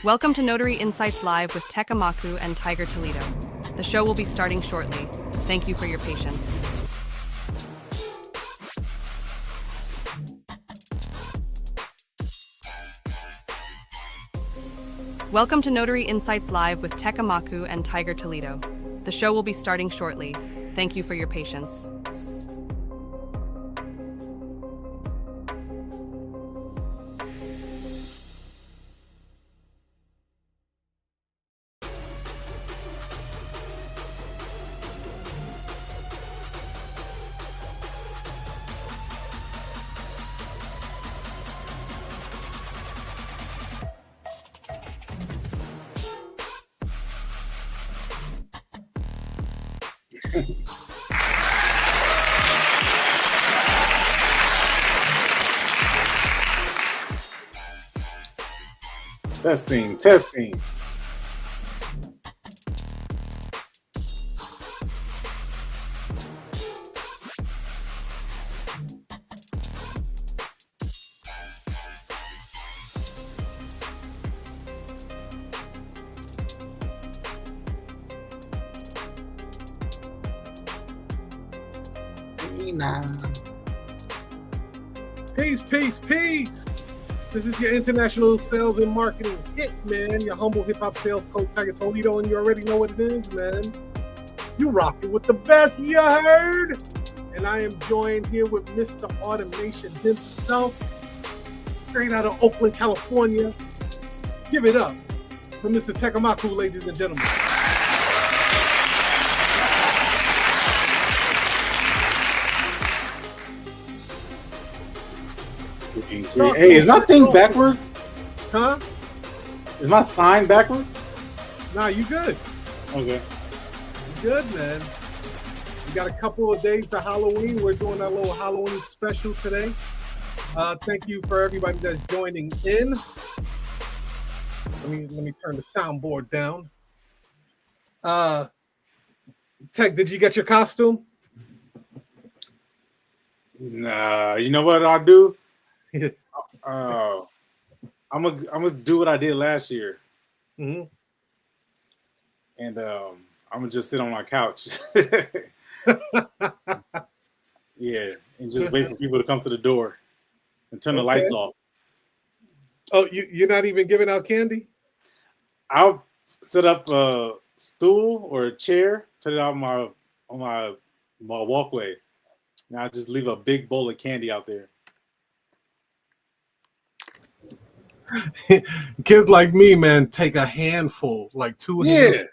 Welcome to Notary Insights Live with Amaku and Tiger Toledo. The show will be starting shortly. Thank you for your patience. Welcome to Notary Insights Live with Amaku and Tiger Toledo. The show will be starting shortly. Thank you for your patience. Testing. Peace. This is your international sales and marketing hit, man. Your humble hip-hop sales coach, Tiger Toledo, and you already know what it is, man. You rocking with the best, you heard? And I am joined here with Mr. Automation himself, straight out of Oakland, California. Give it up for Mr. Amaku, ladies and gentlemen. Hey, is my thing backwards? Huh? Is my sign backwards? Nah, you good. Okay. You good, man. We got a couple of days to Halloween. We're doing our little Halloween special today. Thank you for everybody that's joining in. Let me turn the soundboard down. Tech, did you get your costume? Nah, you know what I'll do? I'm gonna do what I did last year, Mm-hmm. and I'm gonna just sit on my couch. Yeah, and just wait for people to come to the door and turn the lights off. Oh, you're not even giving out candy? I'll set up a stool or a chair, put it on my walkway, and I'll just leave a big bowl of candy out there. Kids like me, man, take a handful, like two hands.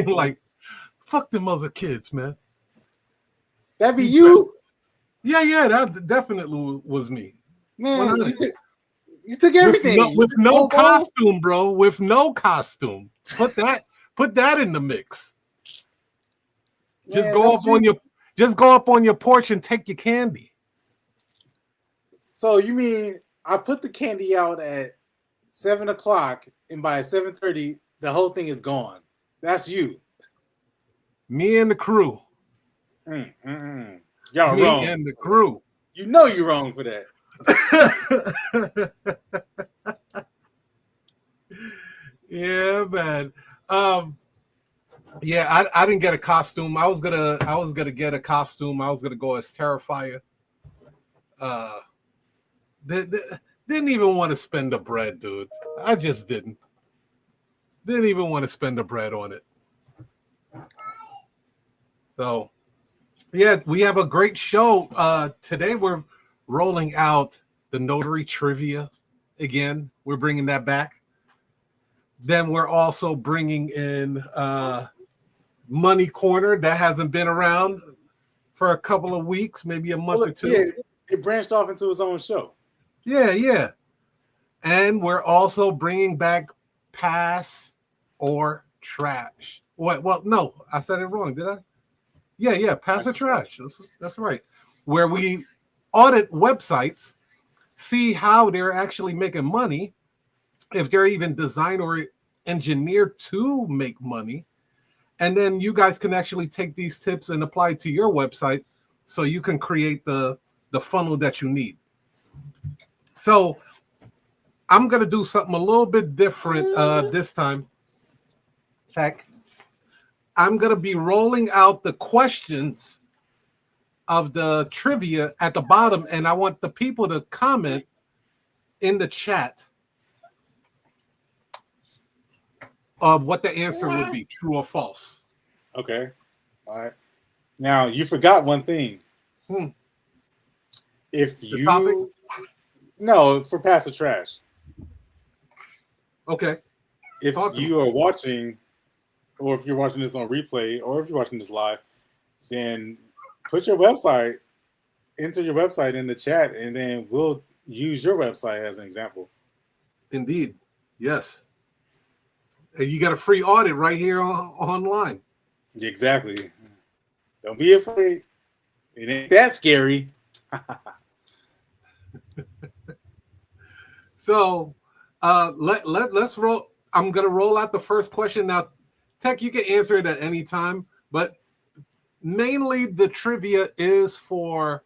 Like, fuck them other kids, man. That'd be you. Yeah, that definitely was me. Man, you took everything. With no costume, bro. With no costume. Put that in the mix. Just go up on your porch and take your candy. So you mean I put the candy out at 7:00, and by 7:30, the whole thing is gone. That's you. Me and the crew. Y'all Me wrong. and the crew. You know you're wrong for that. Yeah, man. Yeah, I didn't get a costume. I was gonna get a costume. I was gonna go as Terrifier. Didn't even want to spend the bread, dude. I just didn't even want to spend the bread on it. So, yeah, we have a great show. Today we're rolling out the Notary Trivia again. We're bringing that back. Then we're also bringing in Money Corner that hasn't been around for a couple of weeks, maybe a month or two. Yeah, it branched off into its own show. Yeah. And we're also bringing back Pass or Trash. What? Well, no, I said it wrong, did I? Yeah, Pass or Trash. That's right. Where we audit websites, see how they're actually making money, if they're even designed or engineered to make money. And then you guys can actually take these tips and apply it to your website so you can create the funnel that you need. So I'm gonna do something a little bit different this time. Heck, I'm gonna be rolling out the questions of the trivia at the bottom, and I want the people to comment in the chat of what the answer would be, true or false. Okay. All right. Now you forgot one thing. If The topic? No, for Pass the Trash. Okay. If you are watching, or if you're watching this on replay, or if you're watching this live, then put your website, enter your website in the chat, and then we'll use your website as an example. Indeed. Yes. And you got a free audit right here online. Exactly. Don't be afraid. It ain't that scary. So let's roll. I'm gonna roll out the first question now. Tech, you can answer it at any time, but mainly the trivia is for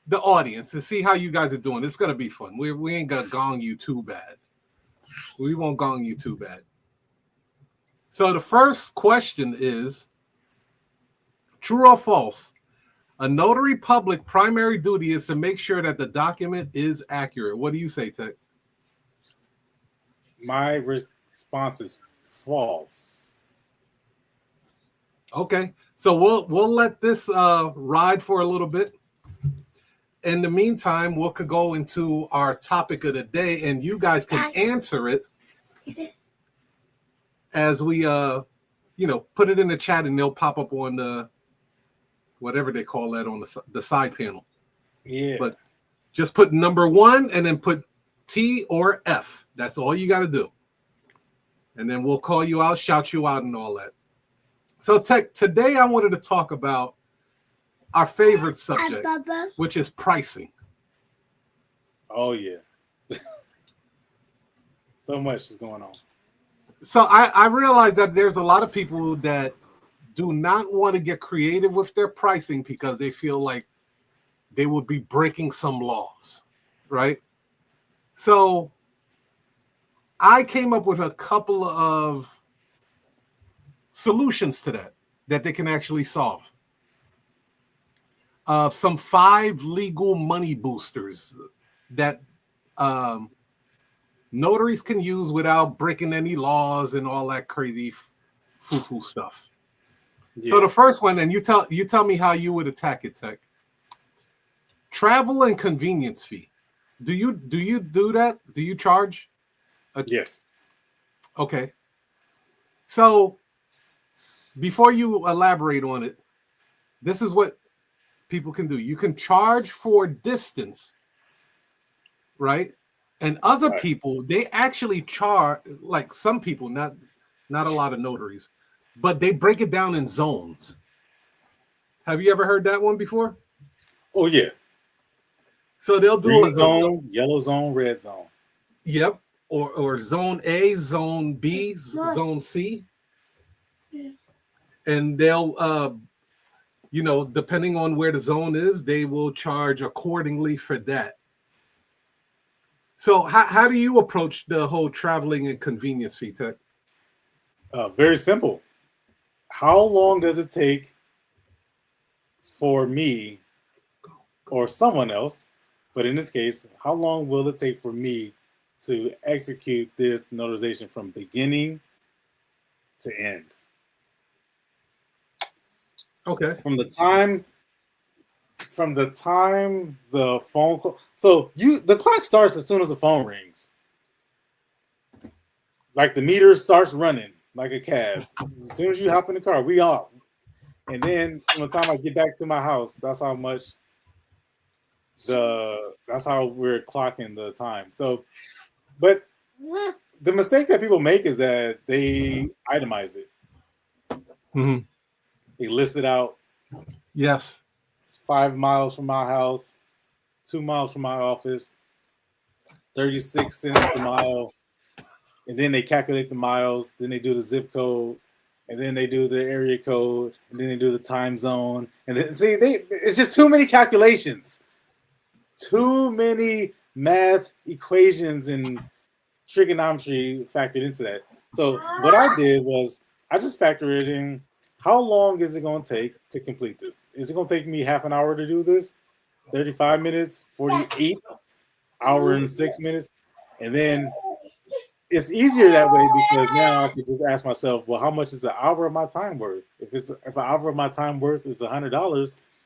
the audience to see how you guys are doing. It's gonna be fun. We ain't gonna gong you too bad. We won't gong you too bad. So the first question is, true or false? A notary public primary duty is to make sure that the document is accurate. What do you say, Tech? My response is false. Okay, so we'll let this ride for a little bit. In the meantime, we'll could go into our topic of the day, and you guys can answer it as we put it in the chat, and they'll pop up on the whatever they call that on the side panel. Yeah. But just put number 1 and then put T or F. That's all you got to do. And then we'll call you out, shout you out, and all that. So, Tech, today I wanted to talk about our favorite subject, which is pricing. Oh, yeah. So much is going on. So I realize that there's a lot of people that do not want to get creative with their pricing because they feel like they would be breaking some laws, right? So I came up with a couple of solutions to that they can actually solve. Some 5 legal money boosters that notaries can use without breaking any laws and all that crazy foo-foo stuff. Yeah. So the first one, and you tell me how you would attack it, Tech. Travel and convenience fee. Do you do that? Do you charge? Yes. Okay. So before you elaborate on it, this is what people can do. You can charge for distance, right? And other people, they actually charge, like some people, not a lot of notaries, but they break it down in zones. Have you ever heard that one before? Oh, yeah. So they'll do green zone, yellow zone, red zone. Yep. Or zone A, zone B, zone C. And they'll, depending on where the zone is, they will charge accordingly for that. So how do you approach the whole traveling and convenience fee, Tech? Very simple. How long does it take for me or someone else, but in this case, how long will it take for me to execute this notarization from beginning to end? Okay. From the time the phone call. So the clock starts as soon as the phone rings. Like the meter starts running like a cab. As soon as you hop in the car, we off. And then from the time I get back to my house, that's how we're clocking the time. So, but the mistake that people make is that they itemize it. Mm-hmm. They list it out. Yes. 5 miles from my house, 2 miles from my office, 36 cents a mile. And then they calculate the miles. Then they do the zip code. And then they do the area code. And then they do the time zone. And then it's just too many calculations. Too many math equations and trigonometry factored into that. So what I did was I just factored it in. How long is it going to take to complete this? Is it going to take me half an hour to do this? 35 minutes, 48 hour and 6 minutes, and then it's easier that way because now I can just ask myself, well, how much is an hour of my time worth? If an hour of my time worth is $100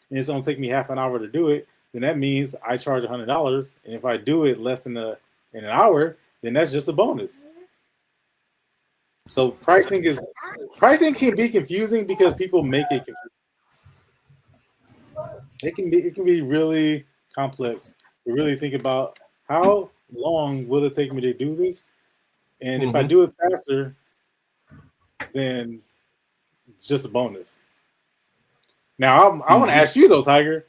and it's gonna take me half an hour to do it, then that means I charge $100. And if I do it less than in an hour, then that's just a bonus. So pricing can be confusing because people make it confusing. It can be really complex to really think about how long will it take me to do this, and if I do it faster, then it's just a bonus. Now I want to ask you though, Tiger.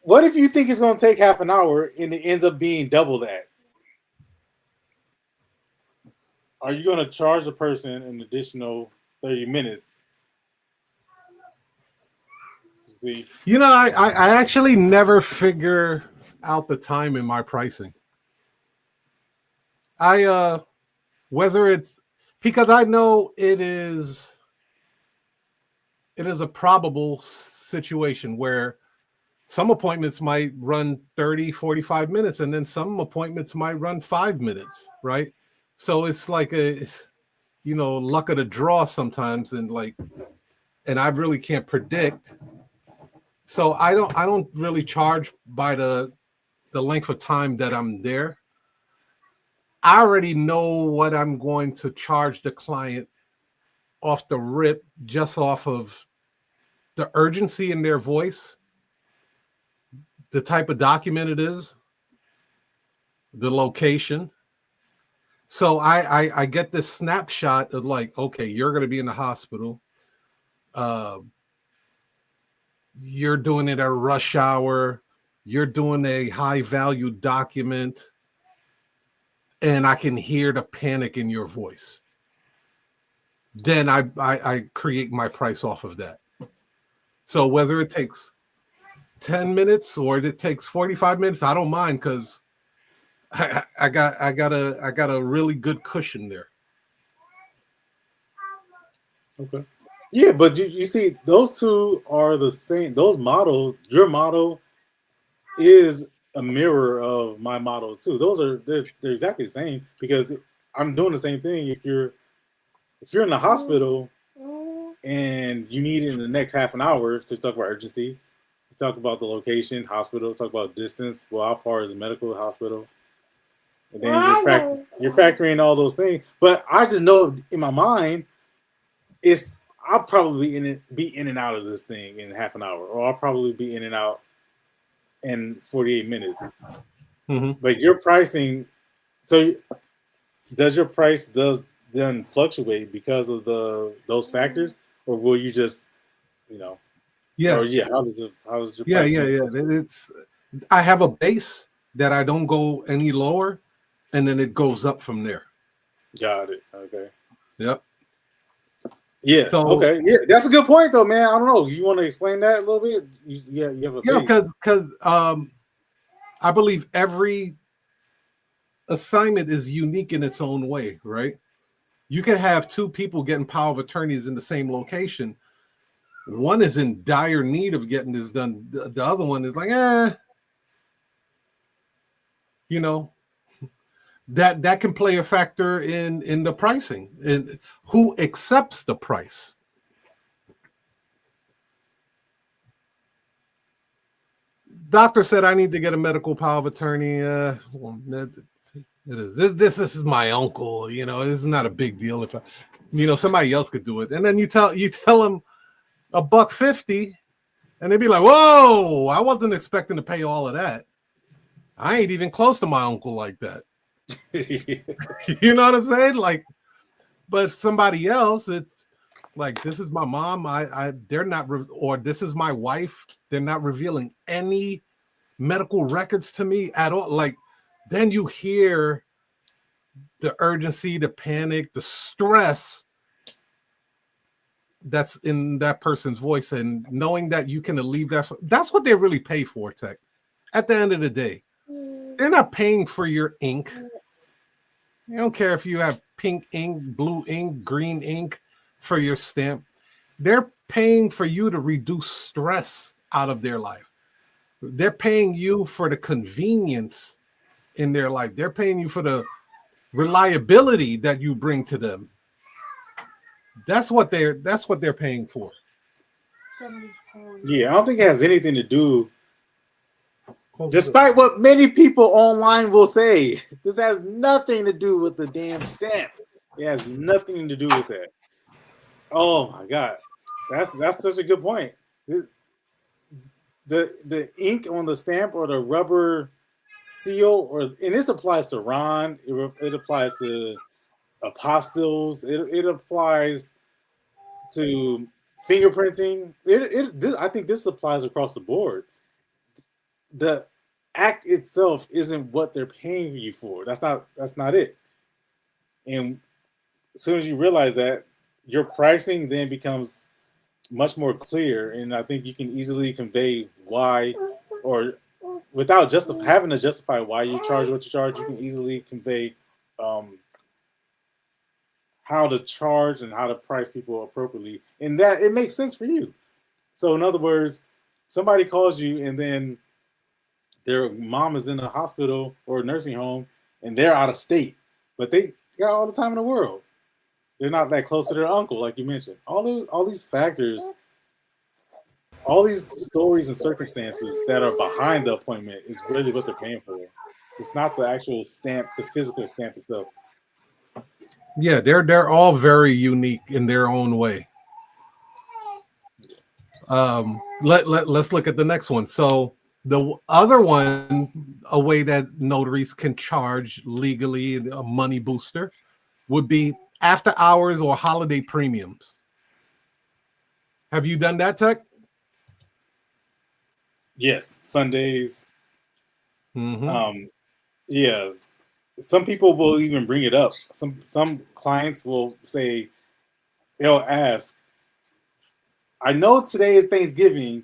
What if you think it's going to take half an hour and it ends up being double that? Are you going to charge the person an additional 30 minutes? See? You know, I actually never figure out the time in my pricing. Whether it's because I know it is a probable situation where some appointments might run 30, 45 minutes, and then some appointments might run 5 minutes, right? So it's like luck of the draw sometimes, and I really can't predict. So I don't really charge by the length of time that I'm there. I already know what I'm going to charge the client off the rip, just off of the urgency in their voice, the type of document it is, the location. So I get this snapshot of like, okay, you're going to be in the hospital. You're doing it at rush hour. You're doing a high value document. And I can hear the panic in your voice. Then I create my price off of that. So whether it takes 10 minutes or it takes 45 minutes, I don't mind because I got a really good cushion there. Okay. Yeah, but you see, those two are the same. Those models, your model is a mirror of my models too. They're exactly the same because I'm doing the same thing. If you're in the hospital and you need it in the next half an hour, so talk about urgency, talk about the location, hospital, talk about distance. Well, how far is the medical hospital? And then you're factoring all those things. But I just know in my mind, I'll probably be in and out of this thing in half an hour, or I'll probably be in and out in 48 minutes. But your pricing, so does your price then fluctuate because of those factors, or will you just, yeah, or how does your price It's I have a base that I don't go any lower, and then it goes up from there. Got it. Okay. Yep. Yeah. So, okay. Yeah, that's a good point, though, man. I don't know. You want to explain that a little bit? You have a base. Because I believe every assignment is unique in its own way, right? You can have two people getting power of attorneys in the same location. One is in dire need of getting this done. The other one is like, that can play a factor in the pricing and who accepts the price. Doctor said I need to get a medical power of attorney. This is my uncle. This is not a big deal. If somebody else could do it, and then you tell them $150, and they'd be like, "Whoa! I wasn't expecting to pay all of that. I ain't even close to my uncle like that." You know what I'm saying? Like, but somebody else, it's like, this is my mom. They're not, or this is my wife. They're not revealing any medical records to me at all. Like, then you hear the urgency, the panic, the stress that's in that person's voice, and knowing that you can alleviate that. That's what they really pay for, Tech. At the end of the day, they're not paying for your ink. I don't care if you have pink ink, blue ink, green ink for your stamp. They're paying for you to reduce stress out of their life. They're paying you for the convenience in their life. They're paying you for the reliability that you bring to them. That's what they're paying for. Yeah, I don't think it has anything to do. Despite what many people online will say, this has nothing to do with the damn stamp. It has nothing to do with that. Oh my god, that's such a good point. The ink on the stamp or the rubber seal, and this applies to Ron. It applies to apostilles. It applies to fingerprinting. I think this applies across the board. The act itself isn't what they're paying you for. That's not it. And as soon as you realize that, your pricing then becomes much more clear, and I think you can easily convey why, or without just having to justify why you charge what you charge. You can easily convey how to charge and how to price people appropriately, and that it makes sense for you. So in other words, somebody calls you and then their mom is in a hospital or a nursing home and they're out of state, but they got all the time in the world. They're not that close to their uncle, like you mentioned. All these factors, all these stories and circumstances that are behind the appointment is really what they're paying for. It's not the actual stamp, the physical stamp itself. Yeah, they're all very unique in their own way. Let's look at the next one. So the other one, a way that notaries can charge legally, a money booster, would be after hours or holiday premiums. Have you done that, Tech? Yes, Sundays. Mm-hmm. Yeah. Some people will even bring it up. Some clients will say, they'll ask, I know today is Thanksgiving,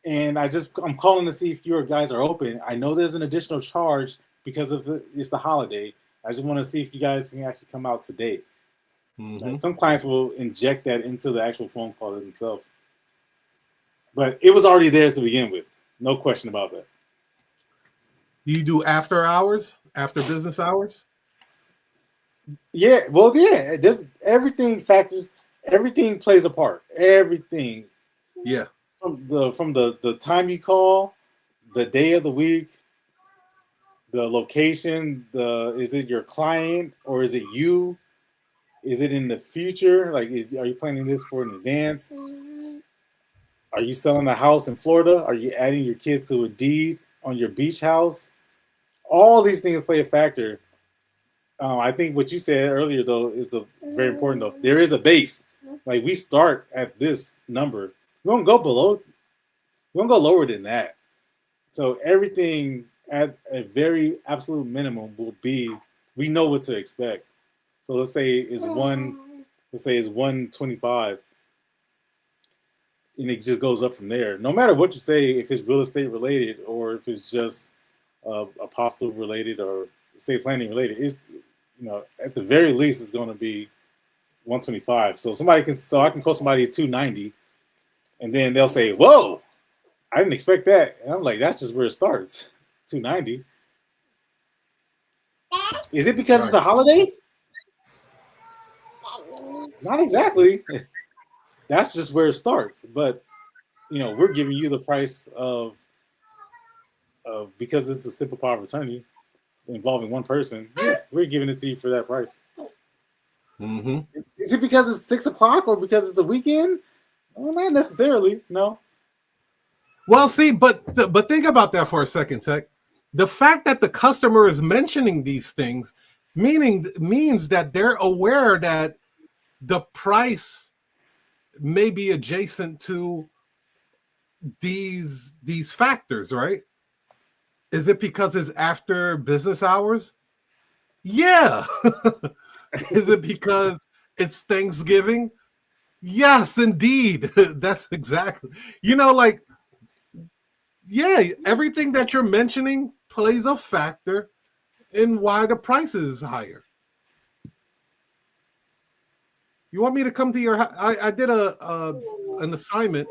and I'm calling to see if your guys are open. I know there's an additional charge because it's the holiday. I just want to see if you guys can actually come out today. Mm-hmm. Like, some clients will inject that into the actual phone call themselves. But it was already there to begin with. No question about that. You do after hours, after business hours? Yeah, well, yeah. There's everything factors. Everything plays a part. Everything. Yeah. From the time you call, the day of the week, the location, is it your client or is it you? Is it in the future? Like, are you planning this for in advance? Are you selling a house in Florida? Are you adding your kids to a deed on your beach house? All these things play a factor. I think what you said earlier, though, is very important, though. There is a base. Like, we start at this number. We won't go below. We won't go lower than that. So everything at a very absolute minimum will be, we know what to expect. So let's say it's 125, and it just goes up from there. No matter what you say, if it's real estate related or if it's just apostle related or estate planning related, it's, at the very least, it's going to be 125. So I can call somebody at 290, and then they'll say, "Whoa, I didn't expect that." And I'm like, "That's just where it starts, 290." Is it because it's a holiday? Not exactly. That's just where it starts. But we're giving you the price of because it's a simple power of attorney involving one person. Yeah, we're giving it to you for that price. Mm-hmm. Is it because it's 6 o'clock or because it's a weekend? Well, not necessarily. No. Well, see, but think about that for a second, Tech. The fact that the customer is mentioning these things means that they're aware that the price may be adjacent to these factors, right? Is it because it's after business hours? Yeah. Is it because it's Thanksgiving? Yes, indeed. That's exactly. Yeah, everything that you're mentioning plays a factor and why the price is higher. You want me to come to your house? I did an assignment.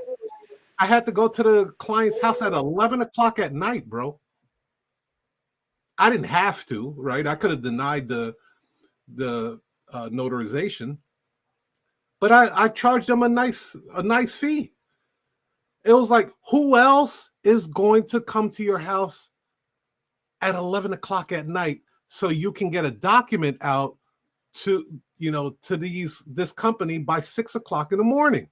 I had to go to the client's house at 11 o'clock at night, bro. I didn't have to, right? I could have denied the notarization, but I charged them a nice fee. It was like, who else is going to come to your house at 11 o'clock at night so you can get a document out to this company by 6 o'clock in the morning?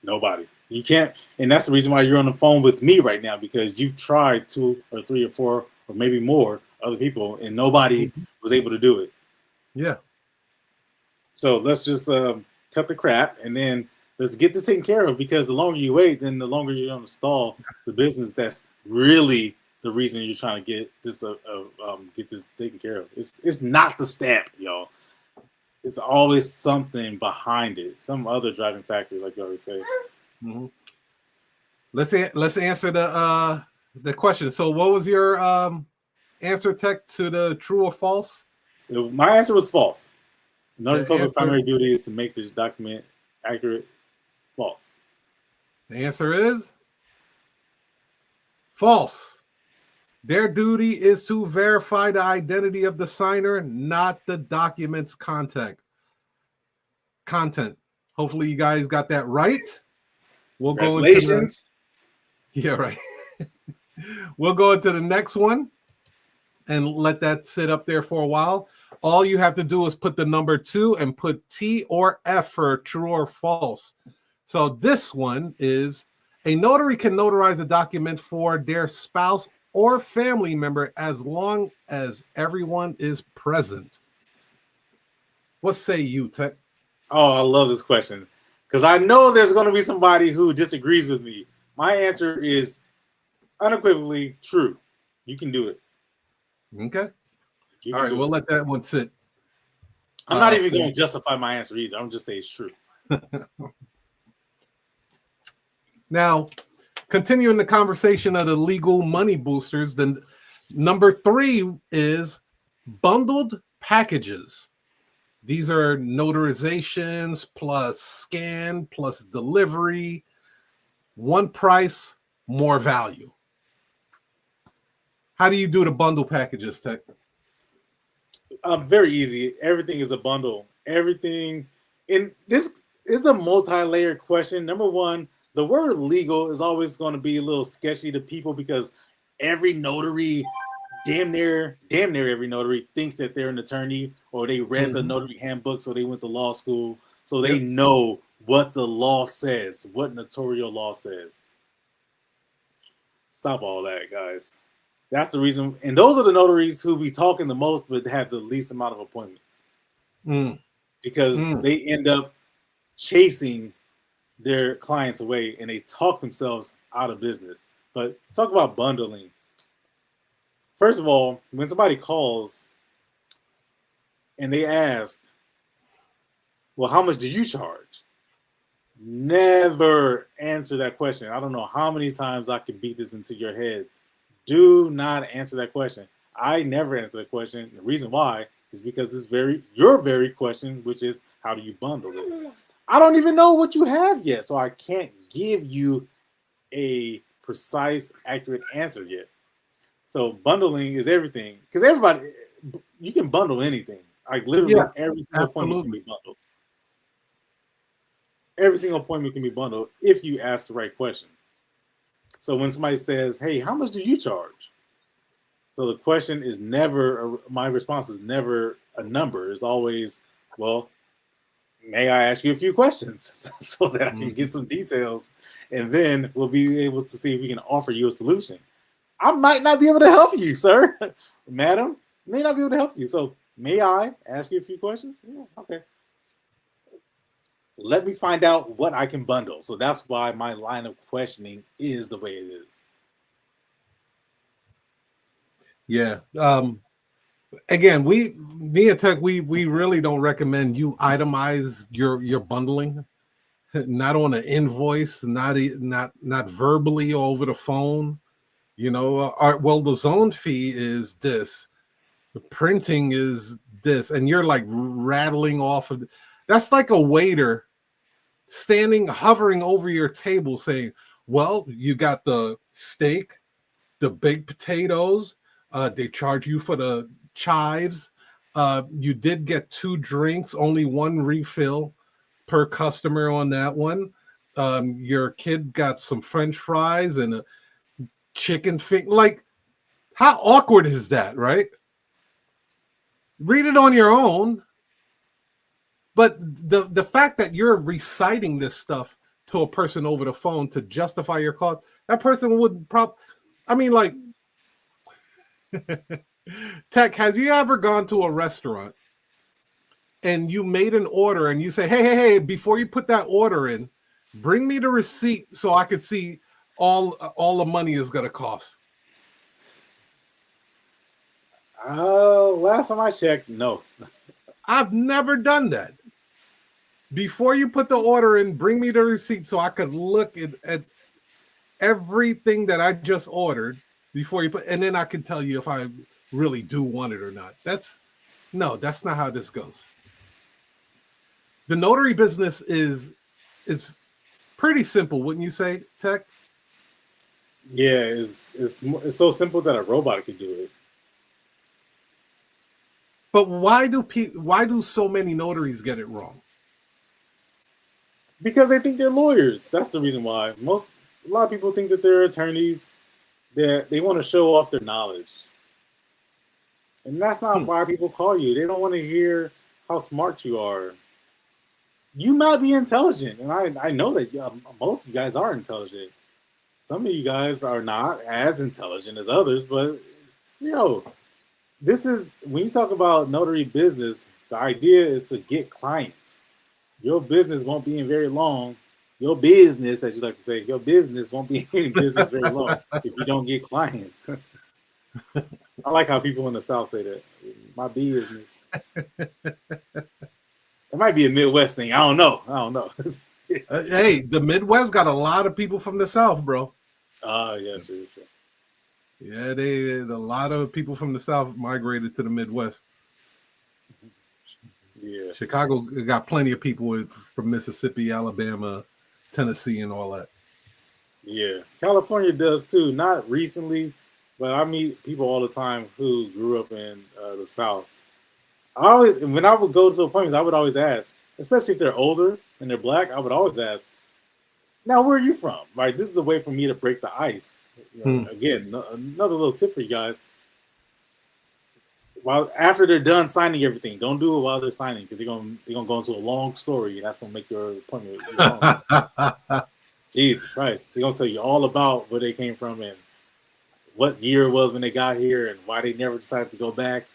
Nobody. You can't, and that's the reason why you're on the phone with me right now, because you've tried 2 or 3 or 4 or maybe more other people, and nobody was able to do it. Yeah. So let's just cut the crap, and then let's get this taken care of, because the longer you wait, then the longer you're going to stall the business. That's really the reason you're trying to get this taken care of. It's not the stamp, y'all. It's always something behind it, some other driving factor, like you always say. Mm-hmm. Let's answer the question. So, what was your answer, Tech, to the true or false? My answer was false. Notary public primary duty is to make the document accurate. False. The answer is false. Their duty is to verify the identity of the signer, not the document's content. Hopefully you guys got that right. We'll go into right. We'll go into the next one and let that sit up there for a while. All you have to do is put the number 2 and put T or F for true or false. So this one is: a notary can notarize a document for their spouse or family member as long as everyone is present. What say you, Tech? Oh, I love this question, because I know there's going to be somebody who disagrees with me. My answer is unequivocally true. You can do it. Okay. All right, we'll let that one sit. I'm not even going to justify my answer either. I'm just saying it's true. Now, continuing the conversation of the legal money boosters, then number 3 is bundled packages. These are notarizations plus scan plus delivery. One price, more value. How do you do the bundle packages, Tech? Very easy. Everything is a bundle. Everything. And this is a multi-layered question. Number one, the word legal is always going to be a little sketchy to people, because every notary, damn near every notary, thinks that they're an attorney, or they read the notary handbook, so they went to law school, so they know what the law says, what notarial law says. Stop all that, guys. That's the reason. And those are the notaries who be talking the most but have the least amount of appointments. Because they end up chasing their clients away, and they talk themselves out of business. But talk about bundling. First of all, when somebody calls and they ask, well, how much do you charge? Never answer that question. I don't know how many times I can beat this into your heads. Do not answer that question. I never answer that question. The reason why is because your very question, which is, how do you bundle it? I don't even know what you have yet, so I can't give you a precise, accurate answer yet. So bundling is everything, because you can bundle anything. Like literally every single appointment can be bundled. Every single appointment can be bundled if you ask the right question. So when somebody says, hey, how much do you charge? So the question is never, my response is never a number. It's always, well, may I ask you a few questions so that I can get some details, and then we'll be able to see if we can offer you a solution. I might not be able to help you, sir. Madam, may not be able to help you. So may I ask you a few questions? Yeah, okay. Let me find out what I can bundle. So that's why my line of questioning is the way it is. Yeah. Again, me and Tech, we really don't recommend you itemize your bundling. not on an invoice, not verbally over the phone. You know, well, the zone fee is this, the printing is this, and you're like rattling off of. That's like a waiter hovering over your table saying, well, you got the steak, the baked potatoes, they charge you for the chives, you did get 2 drinks, only 1 refill per customer on that one. Your kid got some French fries and a chicken finger. Like, how awkward is that, right? Read it on your own. But the fact that you're reciting this stuff to a person over the phone to justify your cost, that person would I mean, like, Tech, have you ever gone to a restaurant and you made an order and you say, hey, before you put that order in, bring me the receipt so I could see all the money is going to cost? Last time I checked, no. I've never done that. Before you put the order in, bring me the receipt so I could look at everything that I just ordered before you put, and then I can tell you if I really do want it or not. That's not how this goes. The notary business is pretty simple, wouldn't you say, Tech? Yeah, it's so simple that a robot could do it. But why do so many notaries get it wrong? Because they think they're lawyers. That's the reason why. A lot of people think that they're attorneys. They want to show off their knowledge. And that's not why people call you. They don't want to hear how smart you are. You might be intelligent, and I know that most of you guys are intelligent. Some of you guys are not as intelligent as others, but this is, when you talk about notary business, the idea is to get clients. Your business won't be in very long. Your business, as you like to say, your business won't be in business very long if you don't get clients. I like how people in the South say that. My business. It might be a Midwest thing. I don't know. Hey, the Midwest got a lot of people from the South, bro. Yeah, sure. Yeah, a lot of people from the South migrated to the Midwest. Yeah. Chicago got plenty of people from Mississippi, Alabama, Tennessee, and all that. Yeah. California does too. Not recently, but I meet people all the time who grew up in the South. When I would go to appointments, I would always ask, especially if they're older and they're Black, I would always ask, now, where are you from? Right. This is a way for me to break the ice. Again, another little tip for you guys. After they're done signing everything, don't do it while they're signing, because they're gonna go into a long story, and that's gonna make your appointment long. Jesus Christ, they're gonna tell you all about where they came from and what year it was when they got here and why they never decided to go back.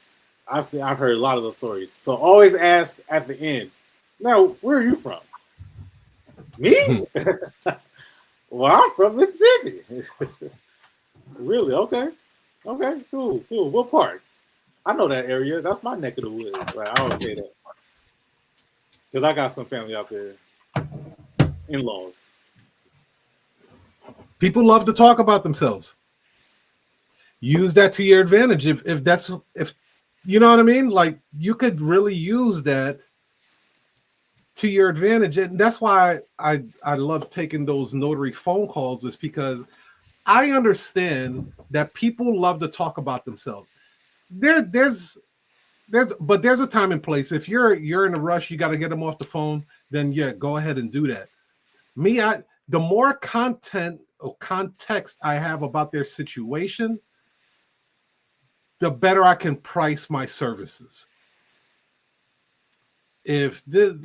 I've heard a lot of those stories. So always ask at the end, now, where are you from? Me? Well, I'm from Mississippi. Really? Okay, cool. What part? I know that area. That's my neck of the woods. Right? I always say that because I got some family out there, in-laws. People love to talk about themselves. Use that to your advantage. If you know what I mean, like, you could really use that to your advantage, and that's why I love taking those notary phone calls, is because I understand that people love to talk about themselves. There's a time and place. If you're in a rush, you got to get them off the phone, then yeah, go ahead and do that. The more content or context I have about their situation, the better I can price my services. If I've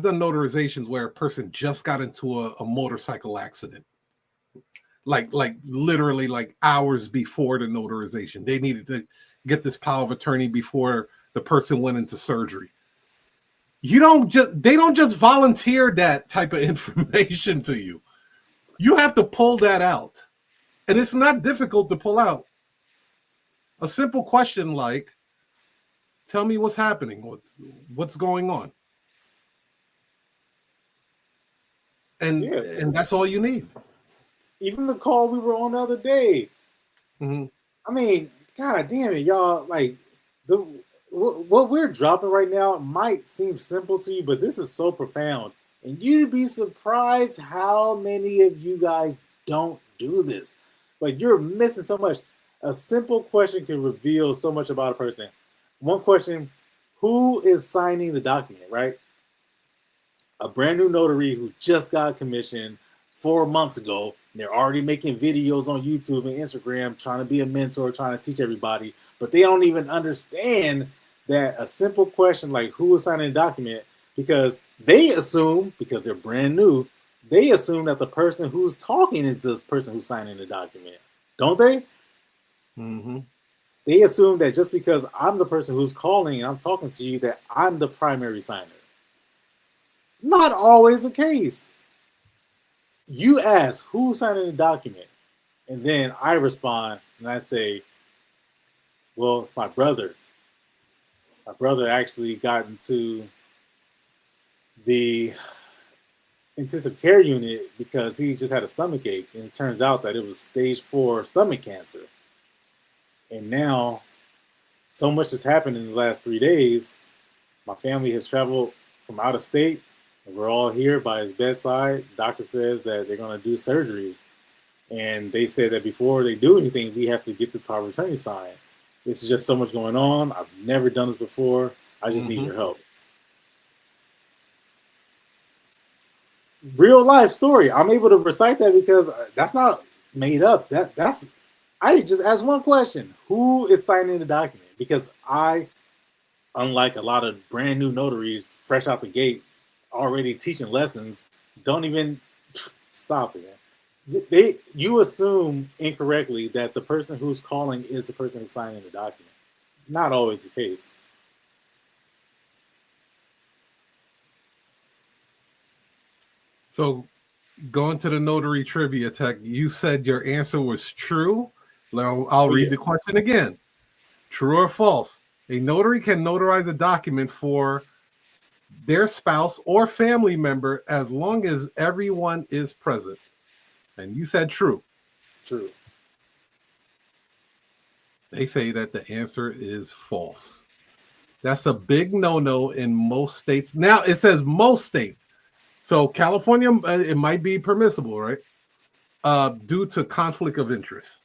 done notarizations where a person just got into a motorcycle accident. Like literally like hours before the notarization. They needed to get this power of attorney before the person went into surgery. They don't just volunteer that type of information to you. You have to pull that out. And it's not difficult to pull out. A simple question like, tell me what's happening, what's going on. and that's all you need. Even the call we were on the other day. Mm-hmm. I mean, god damn it, y'all! Like what we're dropping right now might seem simple to you, but this is so profound, and you'd be surprised how many of you guys don't do this. Like you're missing so much. A simple question can reveal so much about a person. One question: who is signing the document? Right? A brand new notary who just got commissioned 4 months ago. And they're already making videos on YouTube and Instagram, trying to be a mentor, trying to teach everybody, but they don't even understand that a simple question like who is signing a document, because they assume, because they're brand new, they assume that the person who's talking is this person who's signing the document, don't they? Mm-hmm. They assume that just because I'm the person who's calling and I'm talking to you, that I'm the primary signer. Not always the case. You ask who's signing the document, and then I respond and I say, well, it's my brother. My brother actually got into the intensive care unit because he just had a stomach ache, and it turns out that it was stage 4 stomach cancer. And now so much has happened in the last 3 days. My family has traveled from out of state, and we're all here by his bedside. The doctor says that they're going to do surgery. And they said that before they do anything, we have to get this power of attorney signed. This is just so much going on. I've never done this before. I just need your help. Real life story. I'm able to recite that because that's not made up. That's I just asked one question: who is signing the document? Because I, unlike a lot of brand new notaries, fresh out the gate, already teaching lessons, don't even stop it. You assume incorrectly that the person who's calling is the person who's signing the document. Not always the case. So, going to the notary trivia tech, you said your answer was true. Now, I'll read the question again. True or false? A notary can notarize a document for their spouse or family member as long as everyone is present. And you said true. True. They say that the answer is false. That's a big no-no in most states. Now, it says most states. So California, it might be permissible, right? Due to conflict of interest.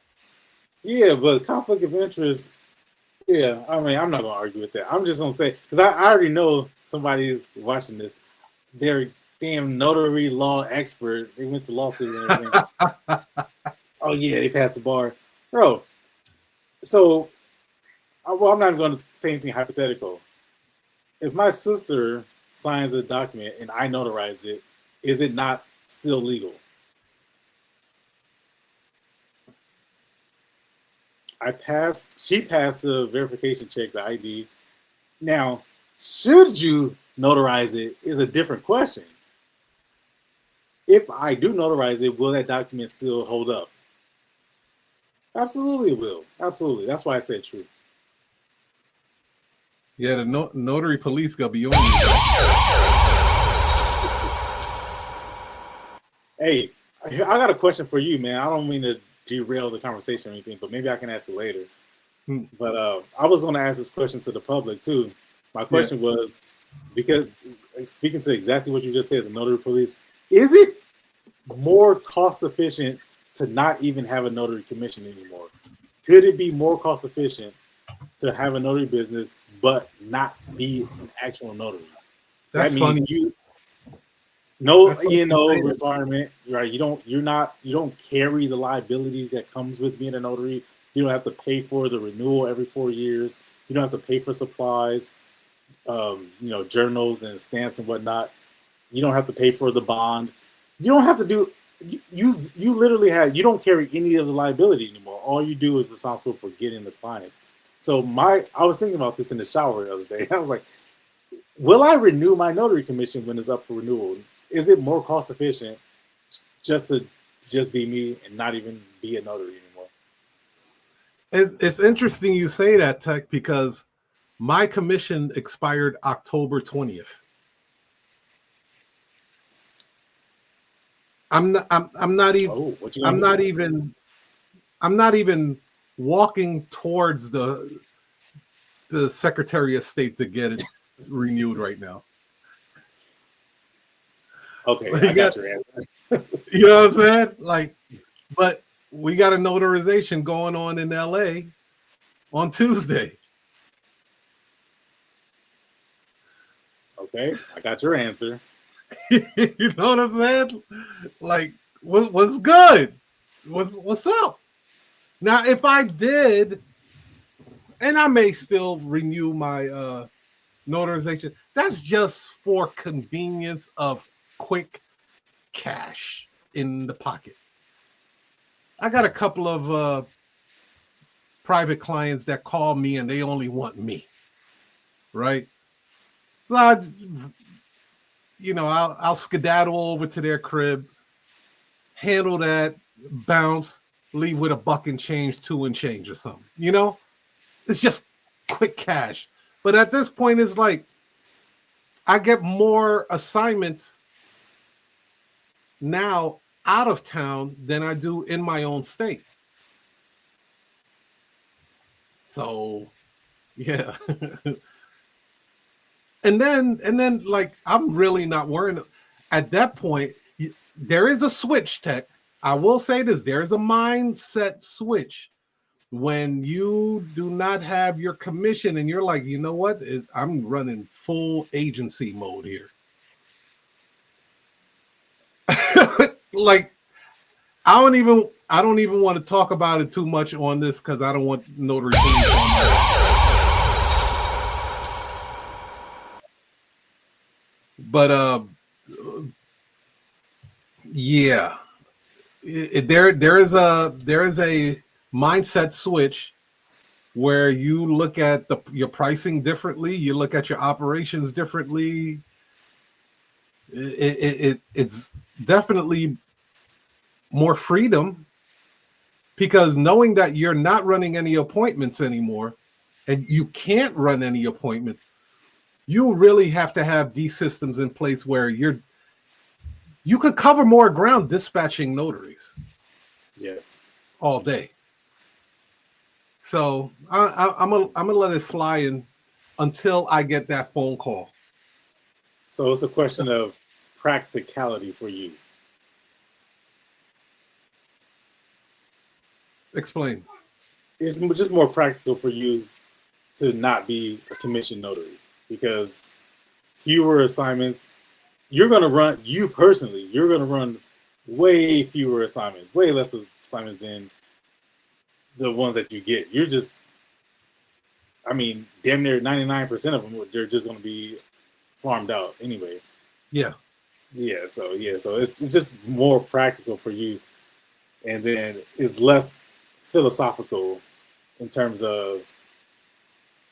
Yeah, but conflict of interest, yeah, I mean, I'm not going to argue with that. I'm just going to say, because I already know somebody's watching this. They're damn notary law expert. They went to law school and everything. Oh, yeah, they passed the bar. Bro, so, well, I'm not going to say anything hypothetical. If my sister signs a document and I notarize it, is it not still legal? She passed the verification check, the ID. Now, should you notarize it is a different question. If I do notarize it, will that document still hold up? Absolutely it will. Absolutely. That's why I said true. Yeah, the notary police gonna be on you. Hey, I got a question for you, man. I don't mean to derail the conversation or anything, but maybe I can ask it later. But I was going to ask this question to the public too. My question was, because speaking to exactly what you just said, the notary police, is it more cost efficient to not even have a notary commission anymore? Could it be more cost efficient to have a notary business but not be an actual notary? That's that means funny. No E&O requirement, right? You don't carry the liability that comes with being a notary. You don't have to pay for the renewal every 4 years. You don't have to pay for supplies, journals and stamps and whatnot. You don't have to pay for the bond. You don't have to do. You literally you don't carry any of the liability anymore. All you do is responsible for getting the clients. So I was thinking about this in the shower the other day. I was like, will I renew my notary commission when it's up for renewal? Is it more cost efficient just to be me and not even be a notary anymore? It's interesting you say that, Tech, because my commission expired October 20th. I'm not. I'm not even. Oh, what you I'm gonna not do? even. I'm not even walking towards the Secretary of State to get it renewed right now. Okay, I You got. got your answer. You know what I'm saying? Like, but we got a notarization going on in LA on Tuesday. Okay, I got your answer. You know what I'm saying? Like, what's good? What's up? Now, if I did, and I may still renew my notarization, that's just for convenience of quick cash in the pocket. I got a couple of private clients that call me and they only want me, right? So I'll skedaddle over to their crib, handle that, bounce, leave with a buck and change, two and change or something. It's just quick cash. But at this point, it's like I get more assignments now out of town than I do in my own state. So yeah. and then like I'm really not worrying. At that point, there is a switch, Tech. I will say this: there is a mindset switch when you do not have your commission and you're like, you know what? I'm running full agency mode here. Like I don't even want to talk about it too much on this because I don't want notary fees on that. But yeah, there is a mindset switch where you look at your pricing differently, you look at your operations differently. It's definitely more freedom because knowing that you're not running any appointments anymore and you can't run any appointments, you really have to have these systems in place where you could cover more ground dispatching notaries. Yes. All day. So I'm gonna let it fly until I get that phone call. So it's a question of practicality for you. Explain. It's just more practical for you to not be a commission notary because fewer assignments. You're going to run, you personally, you're going to run way fewer assignments, way less assignments than the ones that you get. You're just, I mean, damn near 99% of them, they're just going to be farmed out anyway. Yeah. So it's just more practical for you. And then it's less philosophical in terms of,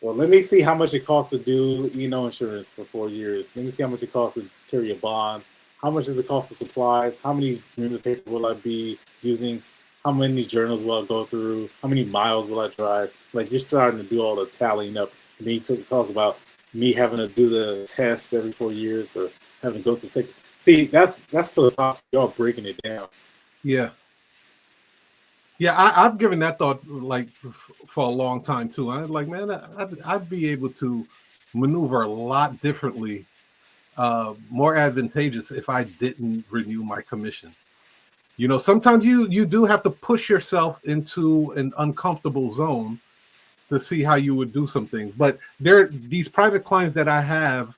well, let me see how much it costs to do insurance for 4 years. Let me see how much it costs to carry a bond. How much does it cost of supplies? How many units of paper will I be using? How many journals will I go through? How many miles will I drive? Like you're starting to do all the tallying up. And then you talk about me having to do the test every 4 years or having to go to second. See, that's philosophical. Y'all breaking it down. Yeah. Yeah, I've given that thought like for a long time too. I'm like, man, I'd be able to maneuver a lot differently, more advantageous if I didn't renew my commission. Sometimes you do have to push yourself into an uncomfortable zone to see how you would do some things. But these private clients that I have,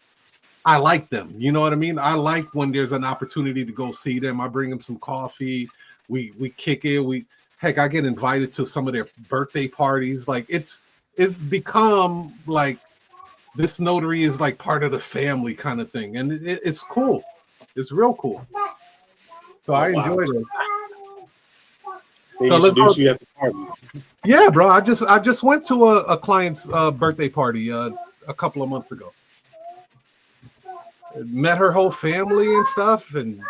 I like them. You know what I mean? I like when there's an opportunity to go see them. I bring them some coffee. We kick it. Heck, I get invited to some of their birthday parties. Like it's become like this notary is like part of the family kind of thing, and it's cool. It's real cool. So I enjoy it. They So introduce you at the party. Yeah, bro. I just went to a client's birthday party a couple of months ago. Met her whole family and stuff, and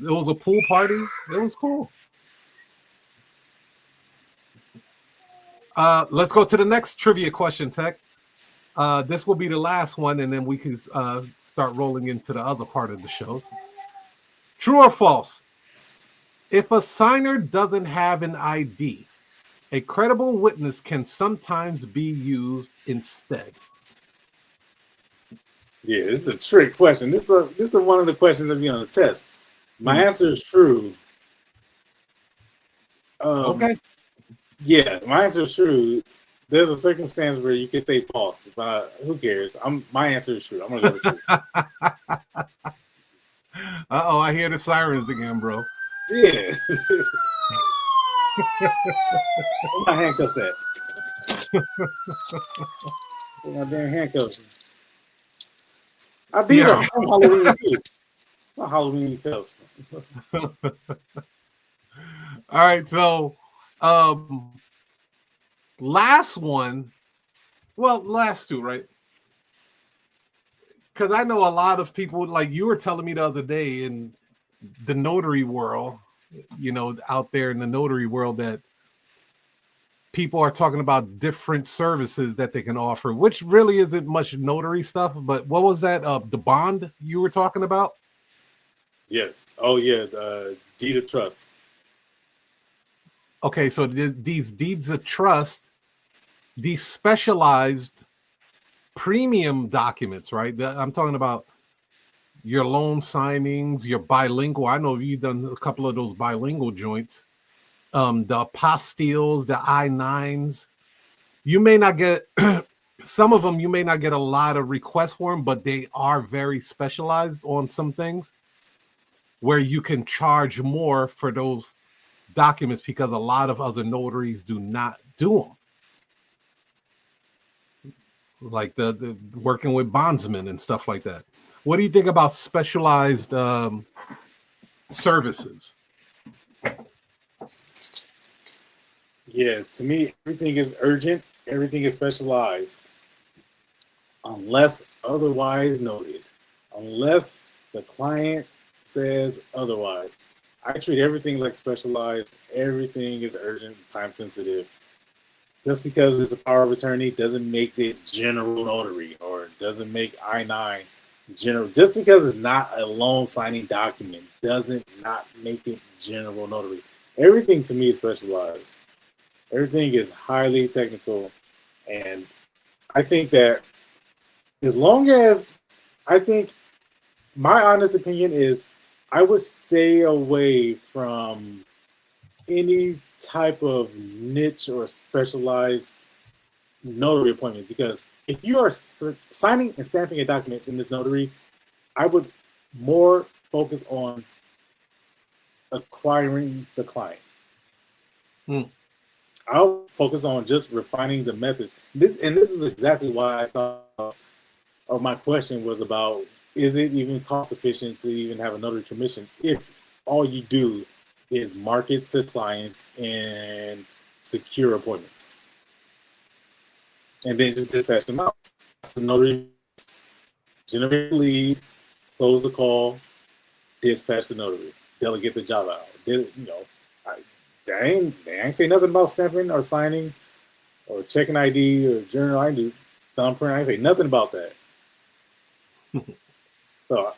it was a pool party. It was cool. Let's go to the next trivia question, Tech. This will be the last one, and then we can start rolling into the other part of the show. True or false? If a signer doesn't have an ID, a credible witness can sometimes be used instead. Yeah, this is a trick question. This is one of the questions that be on the test. My answer is true. Okay. Yeah, my answer is true. There's a circumstance where you can say false, but who cares? My answer is true. I'm gonna go with true. Uh-oh, I hear the sirens again, bro. Yeah. Where my handcuffs at? Where my damn handcuffs? These are from Halloween too. Not Halloween cuffs. All right, so last one. Well, last two, right? Because I know a lot of people, like you were telling me the other day in the notary world, out there in the notary world, that people are talking about different services that they can offer, which really isn't much notary stuff. But what was that? The bond you were talking about? Yes. Oh yeah. Deed of trust. Okay, so these deeds of trust, these specialized premium documents, right? I'm talking about your loan signings, your bilingual. I know you've done a couple of those bilingual joints. The apostilles, the I-9s. You may not get some of them. You may not get a lot of requests for them, but they are very specialized on some things where you can charge more for those documents because a lot of other notaries do not do them. Like the working with bondsmen and stuff like that. What do you think about specialized services? Yeah, to me, everything is urgent. Everything is specialized, unless otherwise noted. Unless the client says otherwise, I treat everything like specialized. Everything is urgent, time sensitive. Just because it's a power of attorney doesn't make it general notary, or doesn't make I-9 general. Just because it's not a loan signing document doesn't not make it general notary. Everything to me is specialized. Everything is highly technical, and I think that as long as, I think my honest opinion is, I would stay away from any type of niche or specialized notary appointment, because if you are signing and stamping a document in this notary, I would more focus on acquiring the client. I'll focus on just refining the methods. This is exactly why I thought, or my question was about, is it even cost efficient to even have a notary commission if all you do is market to clients and secure appointments, and then just dispatch them out? The notary, generate a lead, close the call, dispatch the notary, delegate the job out. They ain't say nothing about stamping or signing or checking ID or journal. I do thumbprint. I ain't say nothing about that. So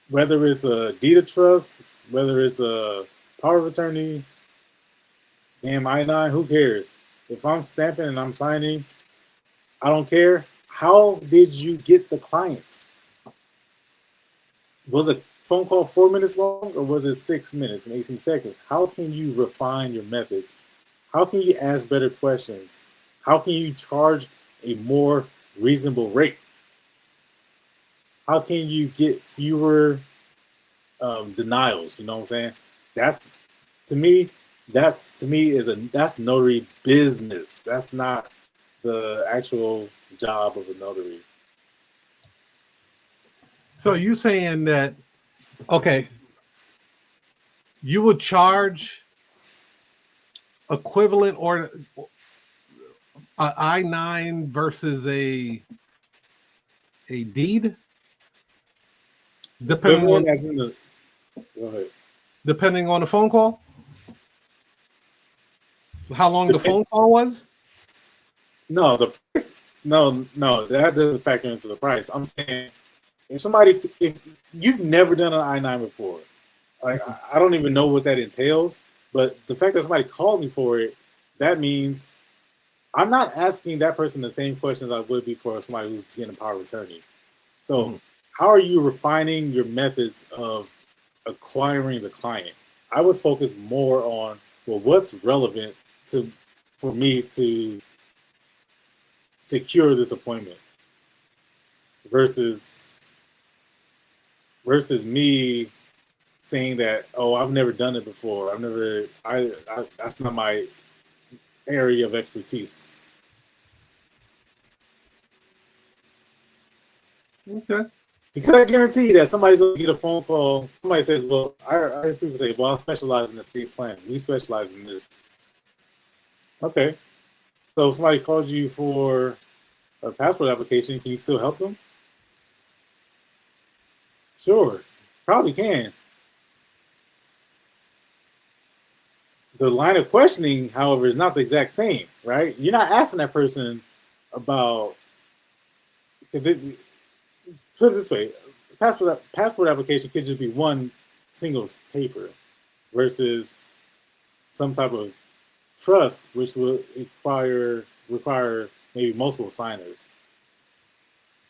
whether it's a deed of trust, whether it's a power of attorney, damn I-9, who cares? If I'm stamping and I'm signing, I don't care. How did you get the clients? Was a phone call 4 minutes long, or was it 6 minutes and 18 seconds? How can you refine your methods? How can you ask better questions? How can you charge a more reasonable rate? How can you get fewer denials? You know what I'm saying? That's to me that's notary business. That's not the actual job of a notary. So you saying that, okay, you would charge equivalent or a I-9 versus a deed? Depending on, go ahead. Depending on the phone call? How long the phone call was? No, the price. No, that doesn't factor into the price. I'm saying if you've never done an I-9 before, like I don't even know what that entails, but the fact that somebody called me for it, that means I'm not asking that person the same questions I would be for somebody who's getting a power of attorney. So how are you refining your methods of acquiring the client? I would focus more on, well, what's relevant for me to secure this appointment versus me saying that, oh, I've never done it before. That's not my area of expertise. Okay. Because I guarantee that somebody's going to get a phone call. Somebody says, well, I hear people say, well, I specialize in estate planning. We specialize in this. Okay. So if somebody calls you for a passport application, can you still help them? Sure. Probably can. The line of questioning, however, is not the exact same, right? You're not asking that person about, put it this way, passport application could just be one single paper versus some type of trust, which will require maybe multiple signers.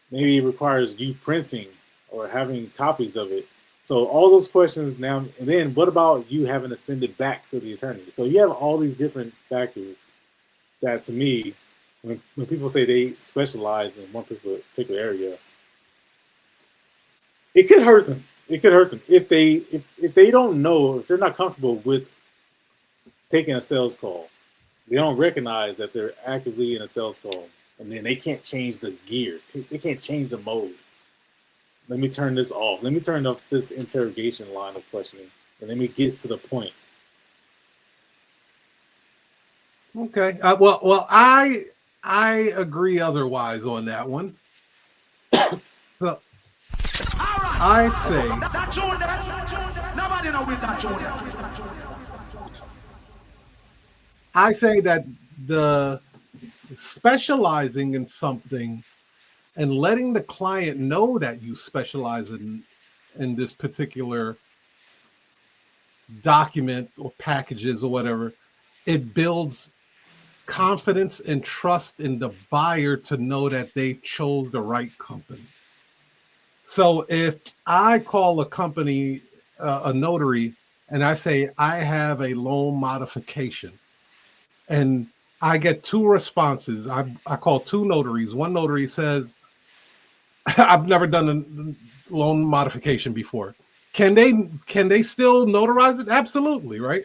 Maybe it requires you printing or having copies of it. So all those questions now, and then what about you having to send it back to the attorney? So you have all these different factors that, to me, when people say they specialize in one particular area, it could hurt them. It could hurt them if they don't know, if they're not comfortable with taking a sales call. They don't recognize that they're actively in a sales call, and then they can't change the gear. They can't change the mode. Let me turn this off. Let me turn off this interrogation line of questioning, and let me get to the point. Okay. Well, I agree otherwise on that one. So I'd say that the specializing in something and letting the client know that you specialize in this particular document or packages or whatever, it builds confidence and trust in the buyer to know that they chose the right company. So if I call a company, a notary, and I say, I have a loan modification, and I get two responses. I call two notaries. One notary says, I've never done a loan modification before. Can they still notarize it? Absolutely, right?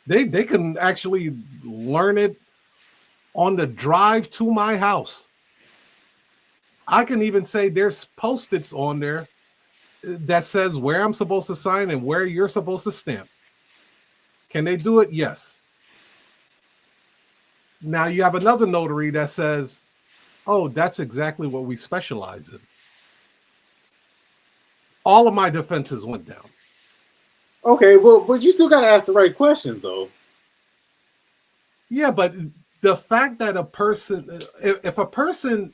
They can actually learn it on the drive to my house. I can even say there's Post-its on there that says where I'm supposed to sign and where you're supposed to stamp. Can they do it? Yes. Now you have another notary that says, oh, that's exactly what we specialize in. All of my defenses went down. Okay, well, but you still got to ask the right questions, though. Yeah, but the fact that a person, if a person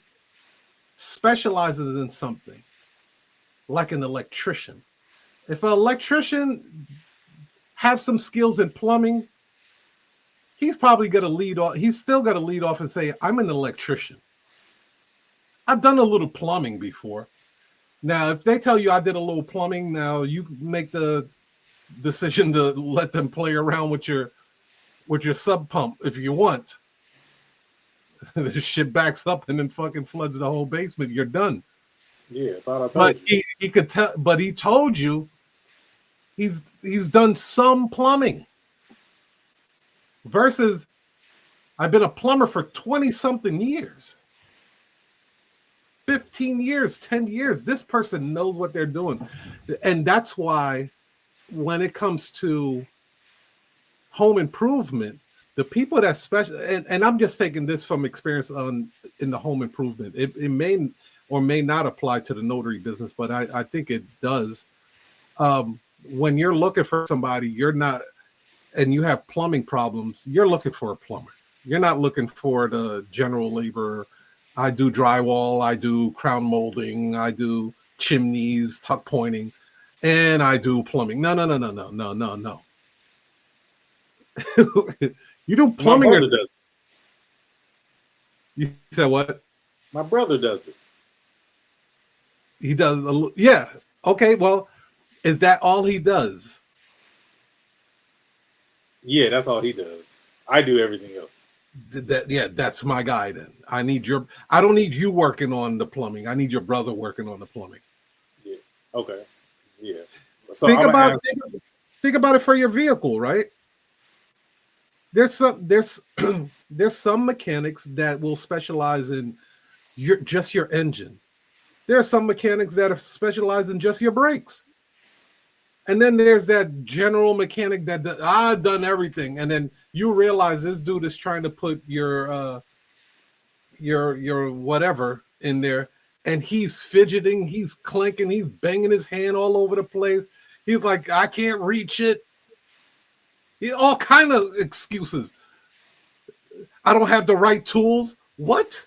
specializes in something, like an electrician, if an electrician has some skills in plumbing, he's probably going to lead off. He's still going to lead off and say, I'm an electrician. I've done a little plumbing before. Now, if they tell you I did a little plumbing, now you make the decision to let them play around with your sub pump if you want. This shit backs up and then fucking floods the whole basement. You're done. Yeah, I thought I told but you. he could tell. But he told you he's done some plumbing. Versus, I've been a plumber for 20-something years. 15 years, 10 years. This person knows what they're doing. And that's why when it comes to home improvement, the people that and I'm just taking this from experience in the home improvement. It may or may not apply to the notary business, but I think it does. When you're looking for somebody, you're not, and you have plumbing problems, you're looking for a plumber. You're not looking for the general laborer. I do drywall, I do crown molding, I do chimneys, tuck pointing, and I do plumbing. No. You do plumbing. My brother does it. You said what? My brother does it. He does. Yeah. Okay. Well, is that all he does? Yeah, that's all he does. I do everything else. That's my guy then. I don't need you working on the plumbing. I need your brother working on the plumbing. Yeah. Okay. Yeah. So think about it for your vehicle, right? There's some mechanics that will specialize in just your engine. There are some mechanics that are specialized in just your brakes. And then there's that general mechanic that I've done everything. And then you realize this dude is trying to put your whatever in there, and he's fidgeting, he's clinking, he's banging his hand all over the place. He's like, I can't reach it. All kind of excuses. I don't have the right tools. What?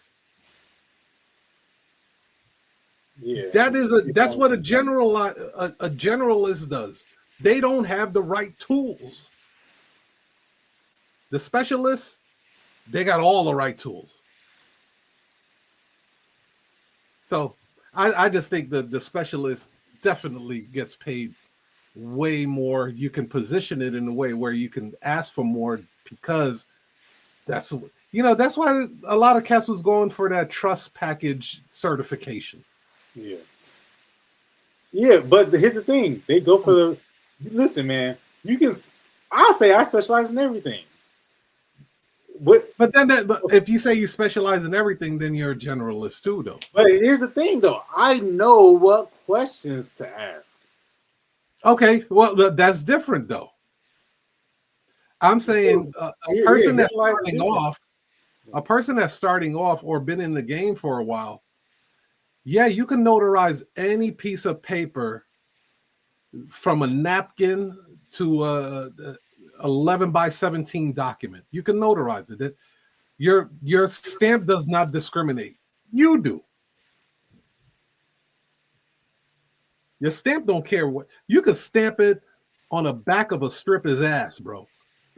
Yeah. That's what a generalist does. They don't have the right tools. The specialists, they got all the right tools. So I just think that the specialist definitely gets paid way more. You can position it in a way where you can ask for more, because that's why a lot of cats was going for that trust package certification. Yeah. Yeah, but here's the thing. They go for the... Listen, man. I'll say I specialize in everything. But if you say you specialize in everything, then you're a generalist too, though. But here's the thing, though. I know what questions to ask. Okay, well, that's different, though. I'm saying a person that's starting off or been in the game for a while, yeah, you can notarize any piece of paper from a napkin to a 11 by 17 document. You can notarize it. Your stamp does not discriminate. You do. Your stamp don't care what. You could stamp it on the back of a stripper's ass, bro.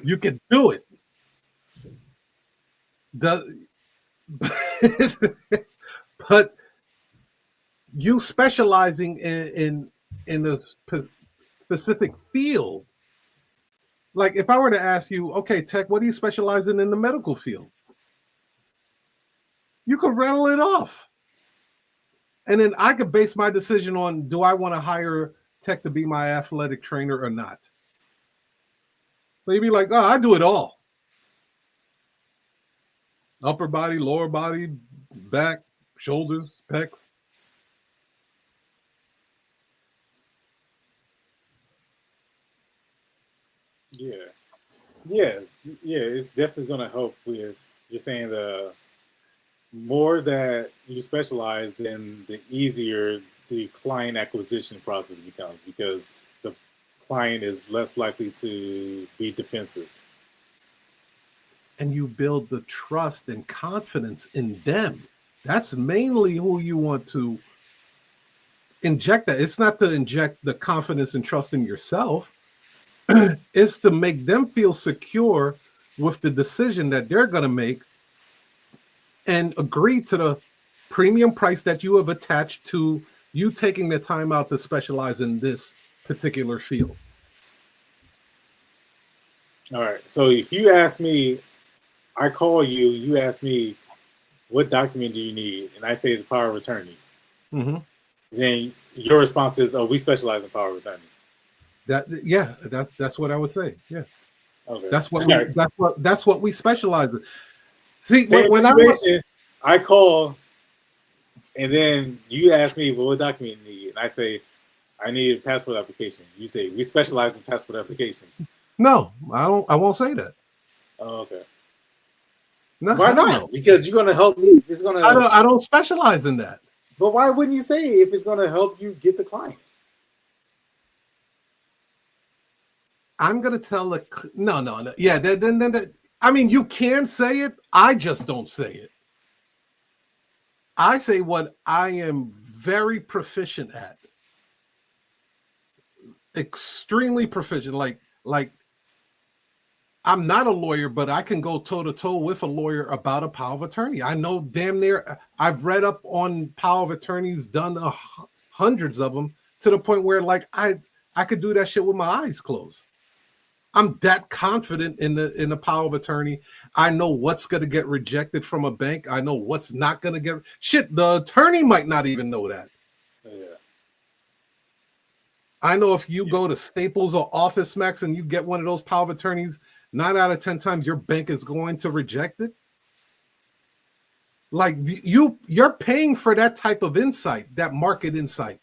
You can do it. But you specializing in a specific field. Like if I were to ask you, okay, Tech, what do you specialize in the medical field? You could rattle it off. And then I could base my decision on, do I want to hire Tech to be my athletic trainer or not? So you'd be like, oh, I do it all. Upper body, lower body, back, shoulders, pecs. Yeah. Yes. Yeah, it's definitely going to help with, you're saying, the more that you specialize, then the easier the client acquisition process becomes, because the client is less likely to be defensive. And you build the trust and confidence in them. That's mainly who you want to inject that. It's not to inject the confidence and trust in yourself. It's to make them feel secure with the decision that they're going to make and agree to the premium price that you have attached to you taking the time out to specialize in this particular field. All right. So if you ask me, I call you, you ask me, what document do you need? And I say it's a power of attorney. Mm-hmm. Then your response is, oh, we specialize in power of attorney. That's what I would say. Yeah. Okay. That's what we specialize in. See, when I call, and then you ask me, well, what document do you need? And I say, I need a passport application. You say, we specialize in passport applications. No, I won't say that. Oh, okay. No, why not? Because you're going to help me. It's going to. I don't specialize in that. But why wouldn't you say if it's going to help you get the client? I'm going to tell no. Yeah, then I mean, you can say it. I just don't say it. I say what I am very proficient at. Extremely proficient. Like I'm not a lawyer, but I can go toe to toe with a lawyer about a power of attorney. I know damn near. I've read up on power of attorneys, done hundreds of them, to the point where like I could do that shit with my eyes closed. I'm that confident in the power of attorney. I know what's going to get rejected from a bank. I know what's not going to get shit. The attorney might not even know that. Yeah. I know if you go to Staples or Office Max and you get one of those power of attorneys, 9 out of 10 times your bank is going to reject it. Like you're paying for that type of insight, that market insight.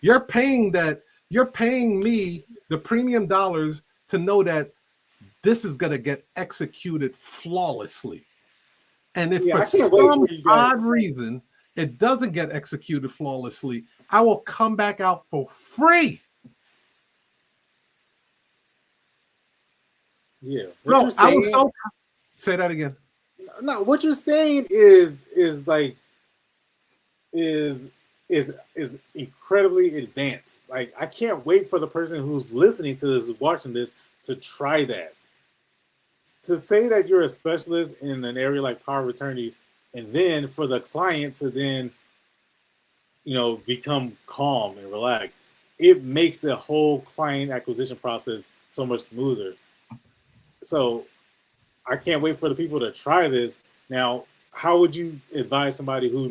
You're paying me the premium dollars to know that this is going to get executed flawlessly. And if for some odd reason it doesn't get executed flawlessly, I will come back out for free. Yeah. No, I was so. Say that again. No, what you're saying is incredibly advanced. Like, I can't wait for the person who's listening to this, watching this, to try that. To say that you're a specialist in an area like power of attorney, and then for the client to then, become calm and relaxed, it makes the whole client acquisition process so much smoother. So I can't wait for the people to try this. Now, how would you advise somebody who's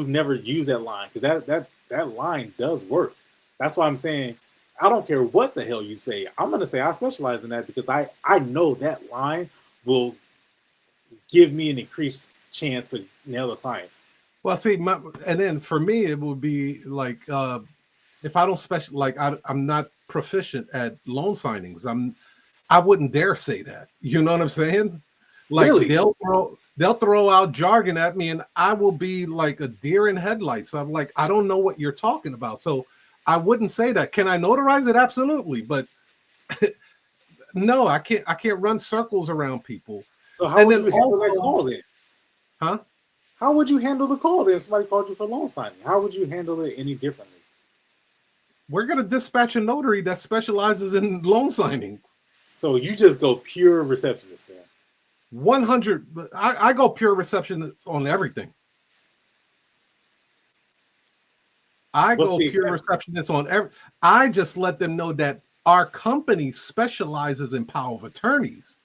never used that line? Because that line does work. That's why I'm saying I don't care what the hell you say. I'm going to say I specialize in that because I know that line will give me an increased chance to nail the client. Well, see, and then for me, it would be like if I don't I'm not proficient at loan signings. I wouldn't dare say that. You know what I'm saying? Like really? They'll throw out jargon at me and I will be like a deer in headlights. I'm like, I don't know what you're talking about. So I wouldn't say that. Can I notarize it? Absolutely. But no, I can't run circles around people. So how would you handle that call then? Huh? How would you handle the call then if somebody called you for loan signing? How would you handle it any differently? We're going to dispatch a notary that specializes in loan signings. So you just go pure receptionist then? 100. I go pure receptionist on everything. I just let them know that our company specializes in power of attorneys.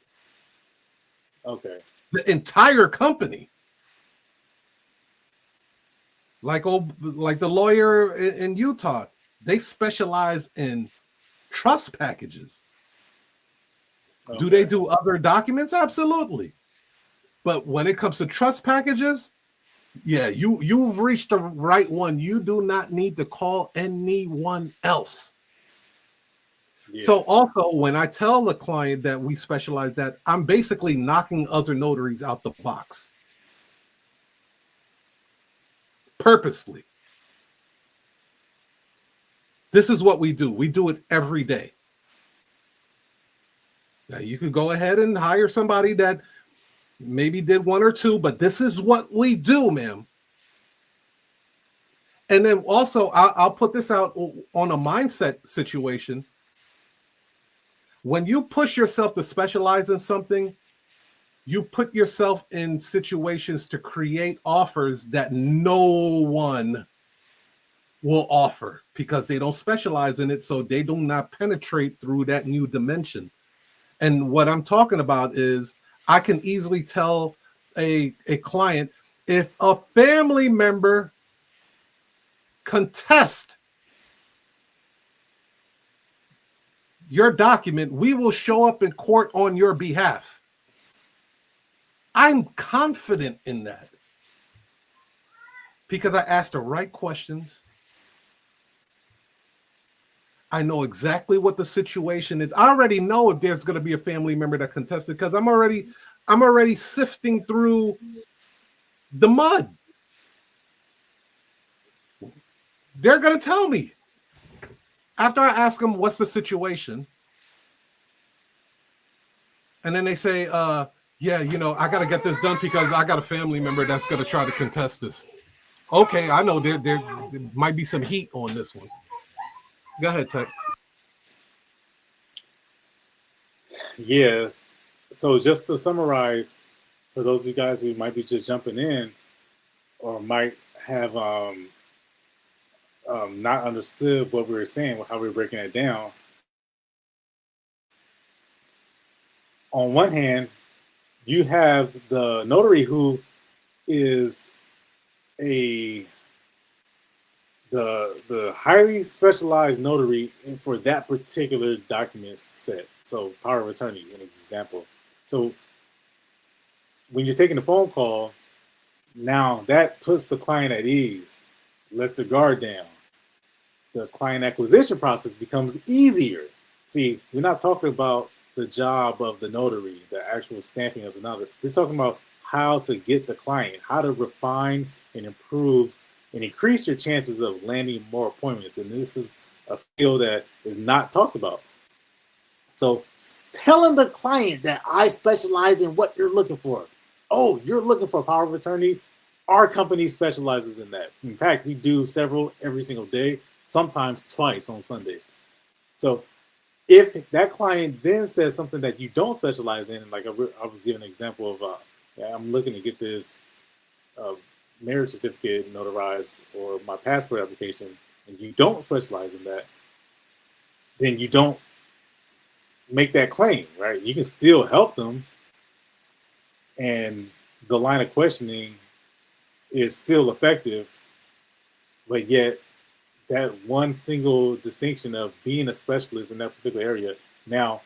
Okay. The entire company. Like the lawyer in Utah, they specialize in trust packages. Okay. Do they do other documents? Absolutely. But when it comes to trust packages, yeah, you've reached the right one. You do not need to call anyone else. Yeah. So also, when I tell the client that we specialize that, I'm basically knocking other notaries out the box. Purposely. This is what we do. We do it every day. Now, you could go ahead and hire somebody that maybe did one or two, but this is what we do, ma'am. And then also, I'll put this out on a mindset situation. When you push yourself to specialize in something, you put yourself in situations to create offers that no one will offer because they don't specialize in it, so they do not penetrate through that new dimension. And what I'm talking about is I can easily tell a client, if a family member contests your document, we will show up in court on your behalf. I'm confident in that because I asked the right questions. I know exactly what the situation is. I already know if there's going to be a family member that contested because I'm already sifting through the mud. They're going to tell me after I ask them what's the situation. And then they say, yeah, I got to get this done because I got a family member that's going to try to contest this. Okay, I know there might be some heat on this one. Go ahead, Tech. Yes. So just to summarize, for those of you guys who might be just jumping in or might have not understood what we were saying, how we were breaking it down. On one hand, you have the notary who is a the highly specialized notary for that particular document set. So power of attorney, an example. So when you're taking a phone call, now that puts the client at ease, lets the guard down. The client acquisition process becomes easier. See, we're not talking about the job of the notary, the actual stamping of the notary. We're talking about how to get the client, how to refine and improve and increase your chances of landing more appointments. And this is a skill that is not talked about. So telling the client that I specialize in what you're looking for. Oh, you're looking for a power of attorney? Our company specializes in that. In fact, we do several every single day, sometimes twice on Sundays. So if that client then says something that you don't specialize in, like I was giving an example of, I'm looking to get this marriage certificate notarized or my passport application, and you don't specialize in that, then you don't make that claim, right? You can still help them, and the line of questioning is still effective, but yet that one single distinction of being a specialist in that particular area, now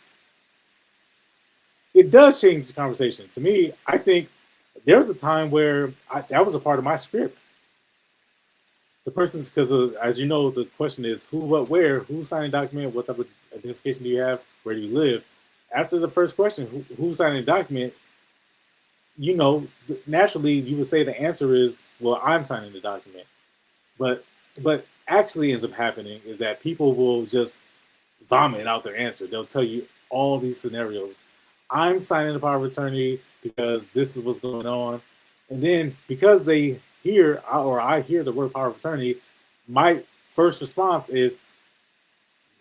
it does change the conversation. To me, I think there was a time where that was a part of my script. The person's, because as you know, the question is who, what, where, who's signing a document, what type of identification do you have, where do you live? After the first question, who's signing a document, you know, naturally you would say the answer is, well, I'm signing the document. But actually ends up happening is that people will just vomit out their answer. They'll tell you all these scenarios. I'm signing the power of attorney because this is what's going on. And then because they hear, or I hear the word power of attorney, my first response is,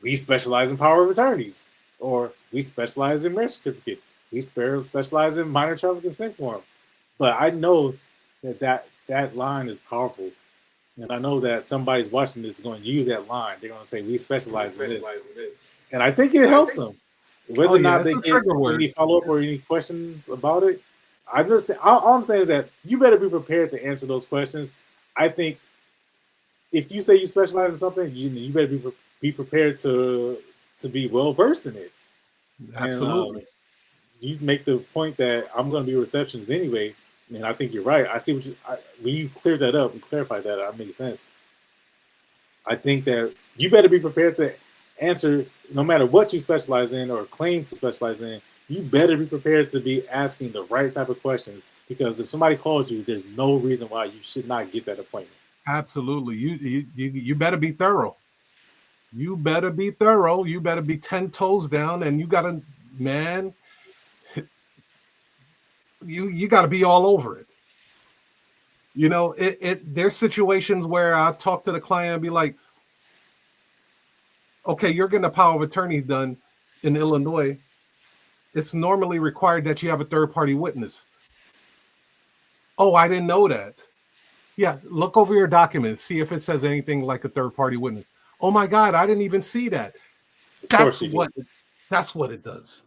we specialize in power of attorneys, or we specialize in marriage certificates. We specialize in minor child consent form. But I know that line is powerful. And I know that somebody's watching this is going to use that line. They're going to say, we specialize in it. And I think it helps them. Whether or not they get any follow-up or any questions about it, I'm just saying, all I'm saying is that you better be prepared to answer those questions. I think if you say you specialize in something, you better be prepared to be well-versed in it. Absolutely. And, you make the point that I'm going to be a receptionist anyway, and I think you're right. I see what when you cleared that up and clarified that, that makes sense. I think that you better be prepared to answer no matter what you specialize in or claim to specialize in. You better be prepared to be asking the right type of questions, because if somebody calls you, there's no reason why you should not get that appointment. Absolutely. You better be thorough. You better be thorough. You better be 10 toes down, and you gotta, man, you gotta be all over it. You know, there's situations where I talk to the client and be like, okay, you're getting a power of attorney done in Illinois. It's normally required that you have a third-party witness. Oh, I didn't know that. Yeah, look over your documents, see if it says anything like a third-party witness. Oh my God, I didn't even see that. That's what it does.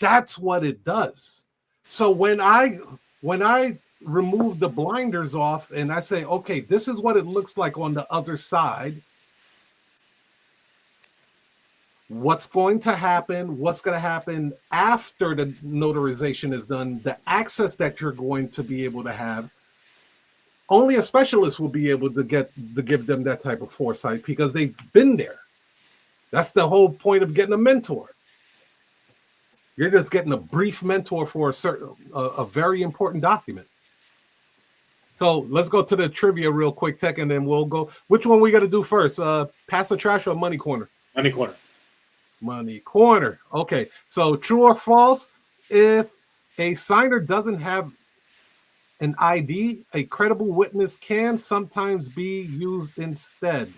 That's what it does. So when I remove the blinders off and I say, okay, this is what it looks like on the other side. What's going to happen? What's going to happen after the notarization is done? The access that you're going to be able to have. Only a specialist will be able to give them that type of foresight because they've been there. That's the whole point of getting a mentor. You're just getting a brief mentor for a very important document. So let's go to the trivia real quick, Tech, and then we'll go. Which one we got to do first? Pass the trash or money corner? Money corner. Money corner. Okay. So true or false? If a signer doesn't have An ID, a credible witness, can sometimes be used instead.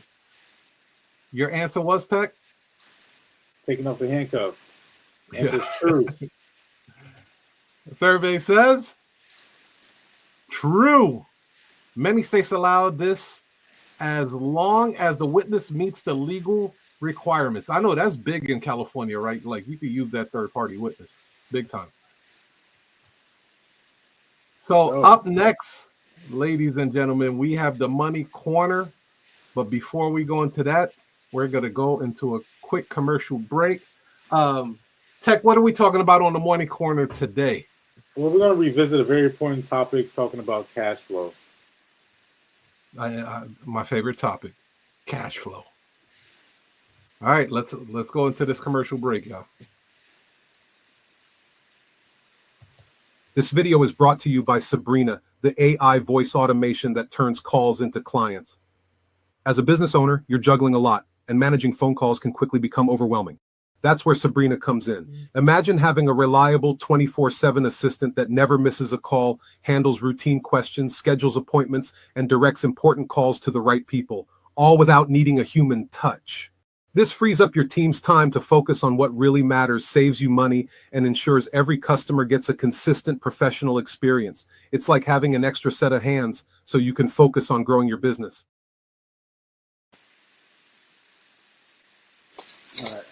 Your answer was, Tech? Taking off the handcuffs. Answer is true. The survey says true. Many states allow this as long as the witness meets the legal requirements. I know that's big in California, right? Like you could use that third-party witness big time. So up next, ladies and gentlemen, we have the money corner. But before we go into that, we're going to go into a quick commercial break. Tech, what are we talking about on the money corner today? Well, we're going to revisit a very important topic, talking about cash flow. My favorite topic, cash flow. All right, let's go into this commercial break, y'all. This video is brought to you by Sabrina, the AI voice automation that turns calls into clients. As a business owner, you're juggling a lot, and managing phone calls can quickly become overwhelming. That's where Sabrina comes in. Imagine having a reliable 24/7 assistant that never misses a call, handles routine questions, schedules appointments, and directs important calls to the right people, all without needing a human touch. This frees up your team's time to focus on what really matters, saves you money, and ensures every customer gets a consistent professional experience. It's like having an extra set of hands so you can focus on growing your business. All right.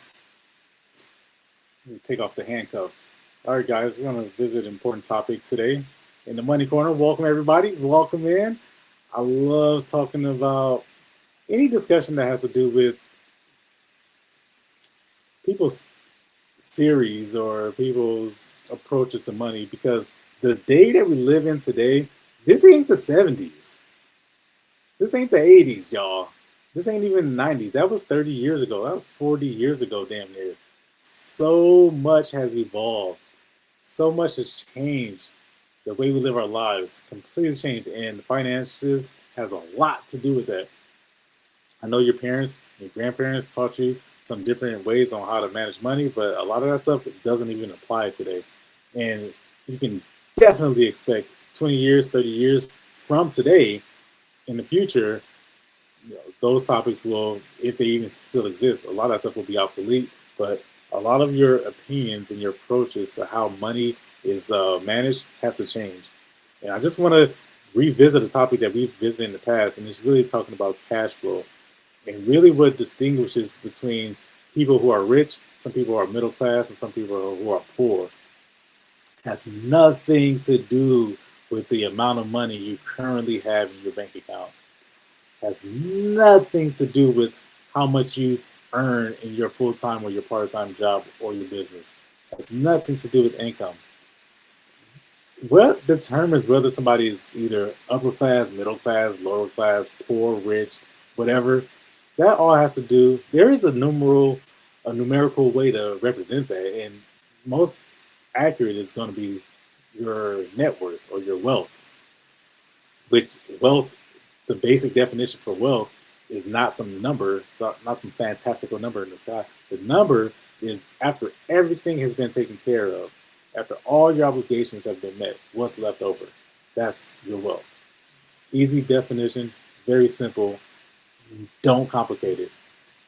Take off the handcuffs. All right, guys, we're going to visit an important topic today in the Money Corner. Welcome, everybody. Welcome in. I love talking about any discussion that has to do with people's theories or people's approaches to money, because the day that we live in today, this ain't the 70s. This ain't the 80s, y'all. This ain't even the 90s. That was 30 years ago. That was 40 years ago, damn near. So much has evolved. So much has changed. The way we live our lives completely changed. And finances has a lot to do with that. I know your parents, your grandparents taught you some different ways on how to manage money, but a lot of that stuff doesn't even apply today. And you can definitely expect 20 years, 30 years from today in the future, those topics will, if they even still exist, a lot of that stuff will be obsolete. But a lot of your opinions and your approaches to how money is managed has to change. And I just want to revisit a topic that we've visited in the past, and it's really talking about cash flow. And really what distinguishes between people who are rich, some people who are middle class, and some people who are poor has nothing to do with the amount of money you currently have in your bank account. Has nothing to do with how much you earn in your full-time or your part-time job or your business. Has nothing to do with income. What determines whether somebody is either upper class, middle class, lower class, poor, rich, whatever, that all has to do, there is a numerical way to represent that, and most accurate is going to be your net worth or your wealth, which wealth, the basic definition for wealth is not some number, not some fantastical number in the sky. The number is after everything has been taken care of, after all your obligations have been met, what's left over. That's your wealth. Easy definition, very simple. Don't complicate it.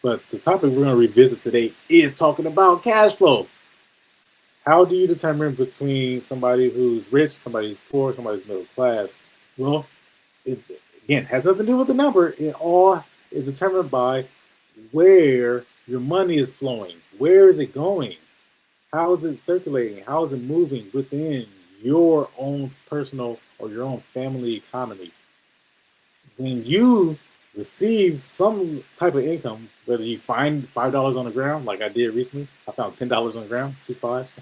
But the topic we're going to revisit today is talking about cash flow. How do you determine between somebody who's rich, somebody who's poor, somebody who's middle class? Well, it, again, has nothing to do with the number. It all is determined by where your money is flowing. Where is it going? How is it circulating? How is it moving within your own personal or your own family economy? When you receive some type of income, whether you find $5 on the ground, like I did recently, I found $10 on the ground, 2 5s.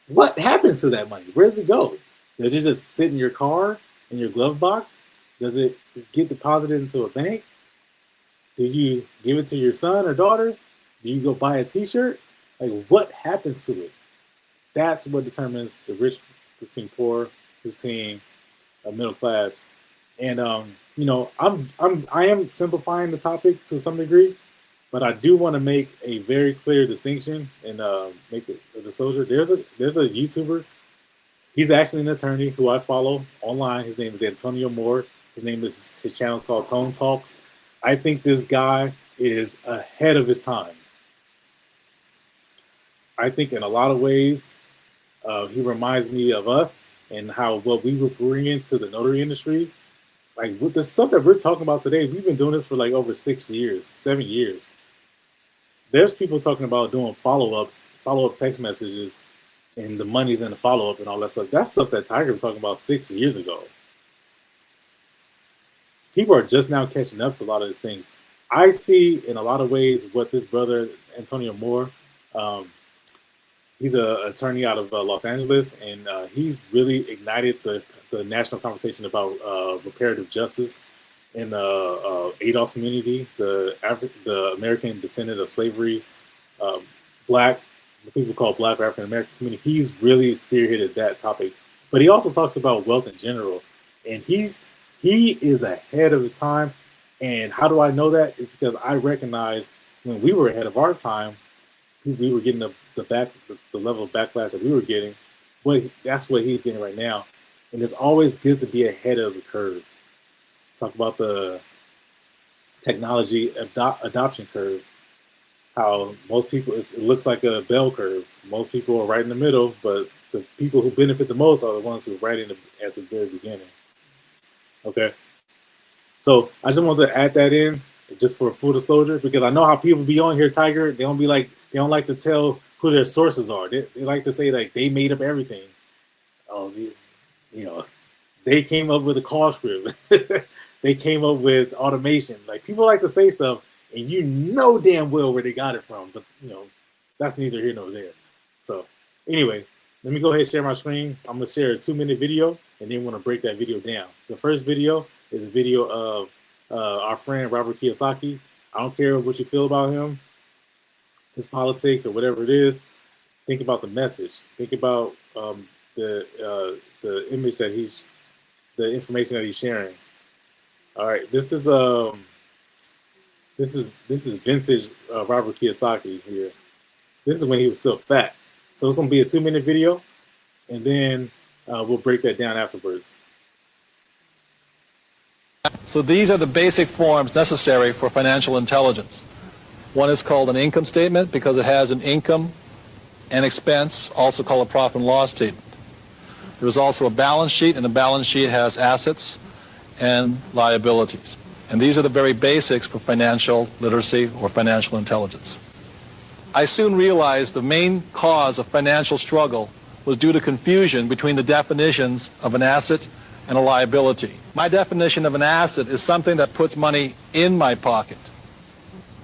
What happens to that money? Where does it go? Does it just sit in your car, in your glove box? Does it get deposited into a bank? Do you give it to your son or daughter? Do you go buy a t-shirt? Like, what happens to it? That's what determines the rich between poor, between a middle class. And I am simplifying the topic to some degree, but I do want to make a very clear distinction and make a disclosure. There's a YouTuber He's actually an attorney who I follow online. His name is Antonio Moore. His channel is called Tone Talks. I think this guy is ahead of his time. I think in a lot of ways, he reminds me of us and how what we were bringing to the notary industry. Like with the stuff that we're talking about today, we've been doing this for like over 6 years, 7 years. There's people talking about doing follow-up text messages, and the money's in the follow-up and all that stuff. That's stuff that Tiger was talking about 6 years ago. People are just now catching up to a lot of these things. I see in a lot of ways what this brother, Antonio Moore, he's an attorney out of Los Angeles, and he's really ignited the national conversation about reparative justice in the ADOS community, the American descendant of slavery, black, what people call black or African American community. He's really spearheaded that topic, but he also talks about wealth in general, and he is ahead of his time. And how do I know that? It's because I recognize when we were ahead of our time, we were getting the level of backlash that we were getting, but that's what he's getting right now. And it's always good to be ahead of the curve. Talk about the technology adoption curve. How most people, it looks like a bell curve. Most people are right in the middle, but the people who benefit the most are the ones who are right at the very beginning. Okay. So I just wanted to add that in just for full disclosure, because I know how people be on here, Tiger. They don't like to tell who their sources are. They like to say like they made up everything. Oh, they came up with a call script. They came up with automation. Like people like to say stuff, and you know damn well where they got it from. But that's neither here nor there. So anyway, let me go ahead and share my screen. I'm gonna share a 2-minute video, and then we're gonna break that video down. The first video is a video of our friend Robert Kiyosaki. I don't care what you feel about him, his politics, or whatever it is. Think about the message. Think about the image that the information that he's sharing. All right, this is vintage Robert Kiyosaki here. This is when he was still fat. So it's gonna be a 2-minute video, and then we'll break that down afterwards. So these are the basic forms necessary for financial intelligence. One is called an income statement because it has an income and expense, also called a profit and loss statement. There's also a balance sheet, and the balance sheet has assets and liabilities. And these are the very basics for financial literacy or financial intelligence. I soon realized the main cause of financial struggle was due to confusion between the definitions of an asset and a liability. My definition of an asset is something that puts money in my pocket.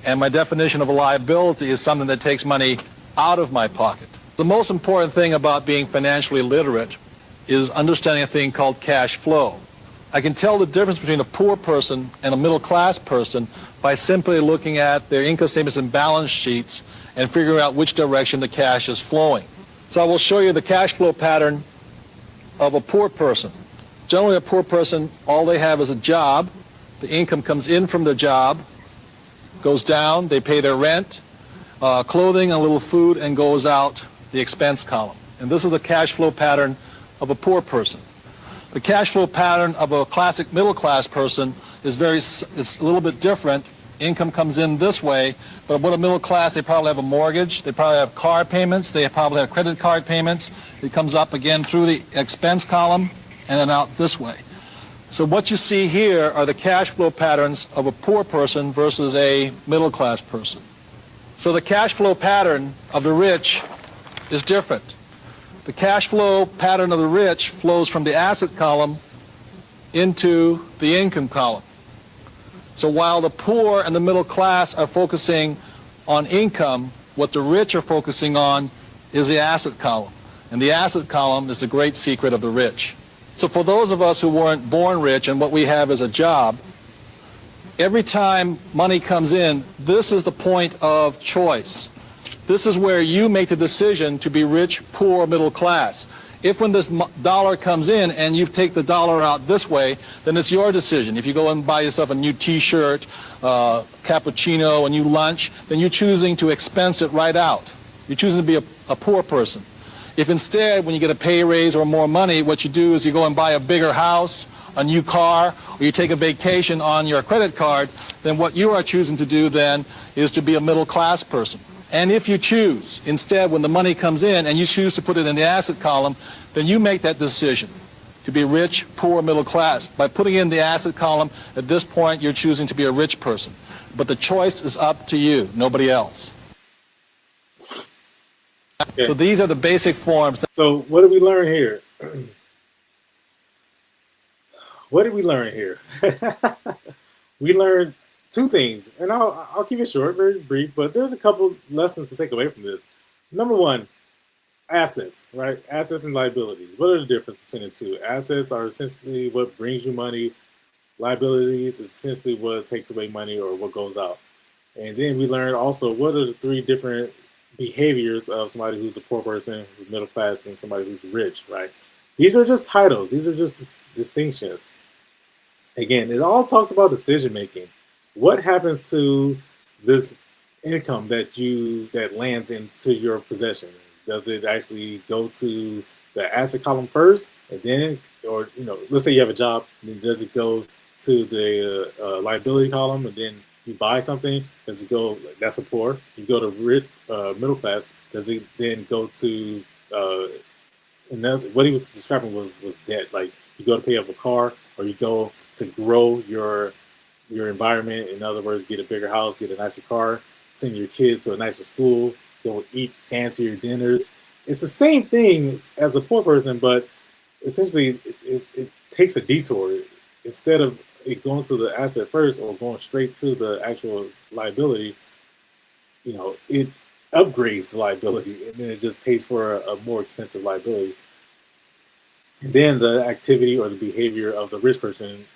And my definition of a liability is something that takes money out of my pocket. The most important thing about being financially literate is understanding a thing called cash flow. I can tell the difference between a poor person and a middle-class person by simply looking at their income statements and balance sheets and figuring out which direction the cash is flowing. So I will show you the cash flow pattern of a poor person. Generally, a poor person, all they have is a job. The income comes in from the job, goes down, they pay their rent, clothing, a little food, and goes out the expense column. And this is a cash flow pattern of a poor person. The cash flow pattern of a classic middle-class person is a little bit different. Income comes in this way, but with a middle class, they probably have a mortgage, they probably have car payments, they probably have credit card payments. It comes up again through the expense column and then out this way. So what you see here are the cash flow patterns of a poor person versus a middle-class person. So the cash flow pattern of the rich is different. The cash flow pattern of the rich flows from the asset column into the income column. So while the poor and the middle class are focusing on income, what the rich are focusing on is the asset column. And the asset column is the great secret of the rich. So for those of us who weren't born rich and what we have is a job, every time money comes in, this is the point of choice. This is where you make the decision to be rich, poor, middle class. If when this dollar comes in and you take the dollar out this way, then it's your decision. If you go and buy yourself a new t-shirt, cappuccino, a new lunch, then you're choosing to expense it right out. You're choosing to be a poor person. If instead, when you get a pay raise or more money, what you do is you go and buy a bigger house, a new car, or you take a vacation on your credit card, then what you are choosing to do then is to be a middle class person. And if you choose, instead, when the money comes in and you choose to put it in the asset column, then you make that decision to be rich, poor, middle class. By putting in the asset column, at this point, you're choosing to be a rich person. But the choice is up to you, nobody else. Okay. So these are the basic forms. So what did we learn here? What did we learn here? We learned two things, and I'll keep it short, very brief, but there's a couple lessons to take away from this. Number one, assets, right? Assets and liabilities. What are the difference between the two? Assets are essentially what brings you money. Liabilities is essentially what takes away money or what goes out. And then we learned also what are the three different behaviors of somebody who's a poor person, who's middle class, and somebody who's rich, right? These are just titles. These are just distinctions. Again, it all talks about decision making. What happens to this income that lands into your possession? Does it actually go to the asset column first, and then, or let's say you have a job, and then does it go to the liability column, and then you buy something? Does it go? That's a poor. You go to rich, middle class. Does it then go to? What he was describing was debt. Like you go to pay off a car, or you go to grow your environment. In other words, get a bigger house, get a nicer car, send your kids to a nicer school, go eat fancier dinners. It's the same thing as the poor person, but essentially it takes a detour. Instead of it going to the asset first or going straight to the actual liability, it upgrades the liability, and then it just pays for a more expensive liability. And then the activity or the behavior of the rich person.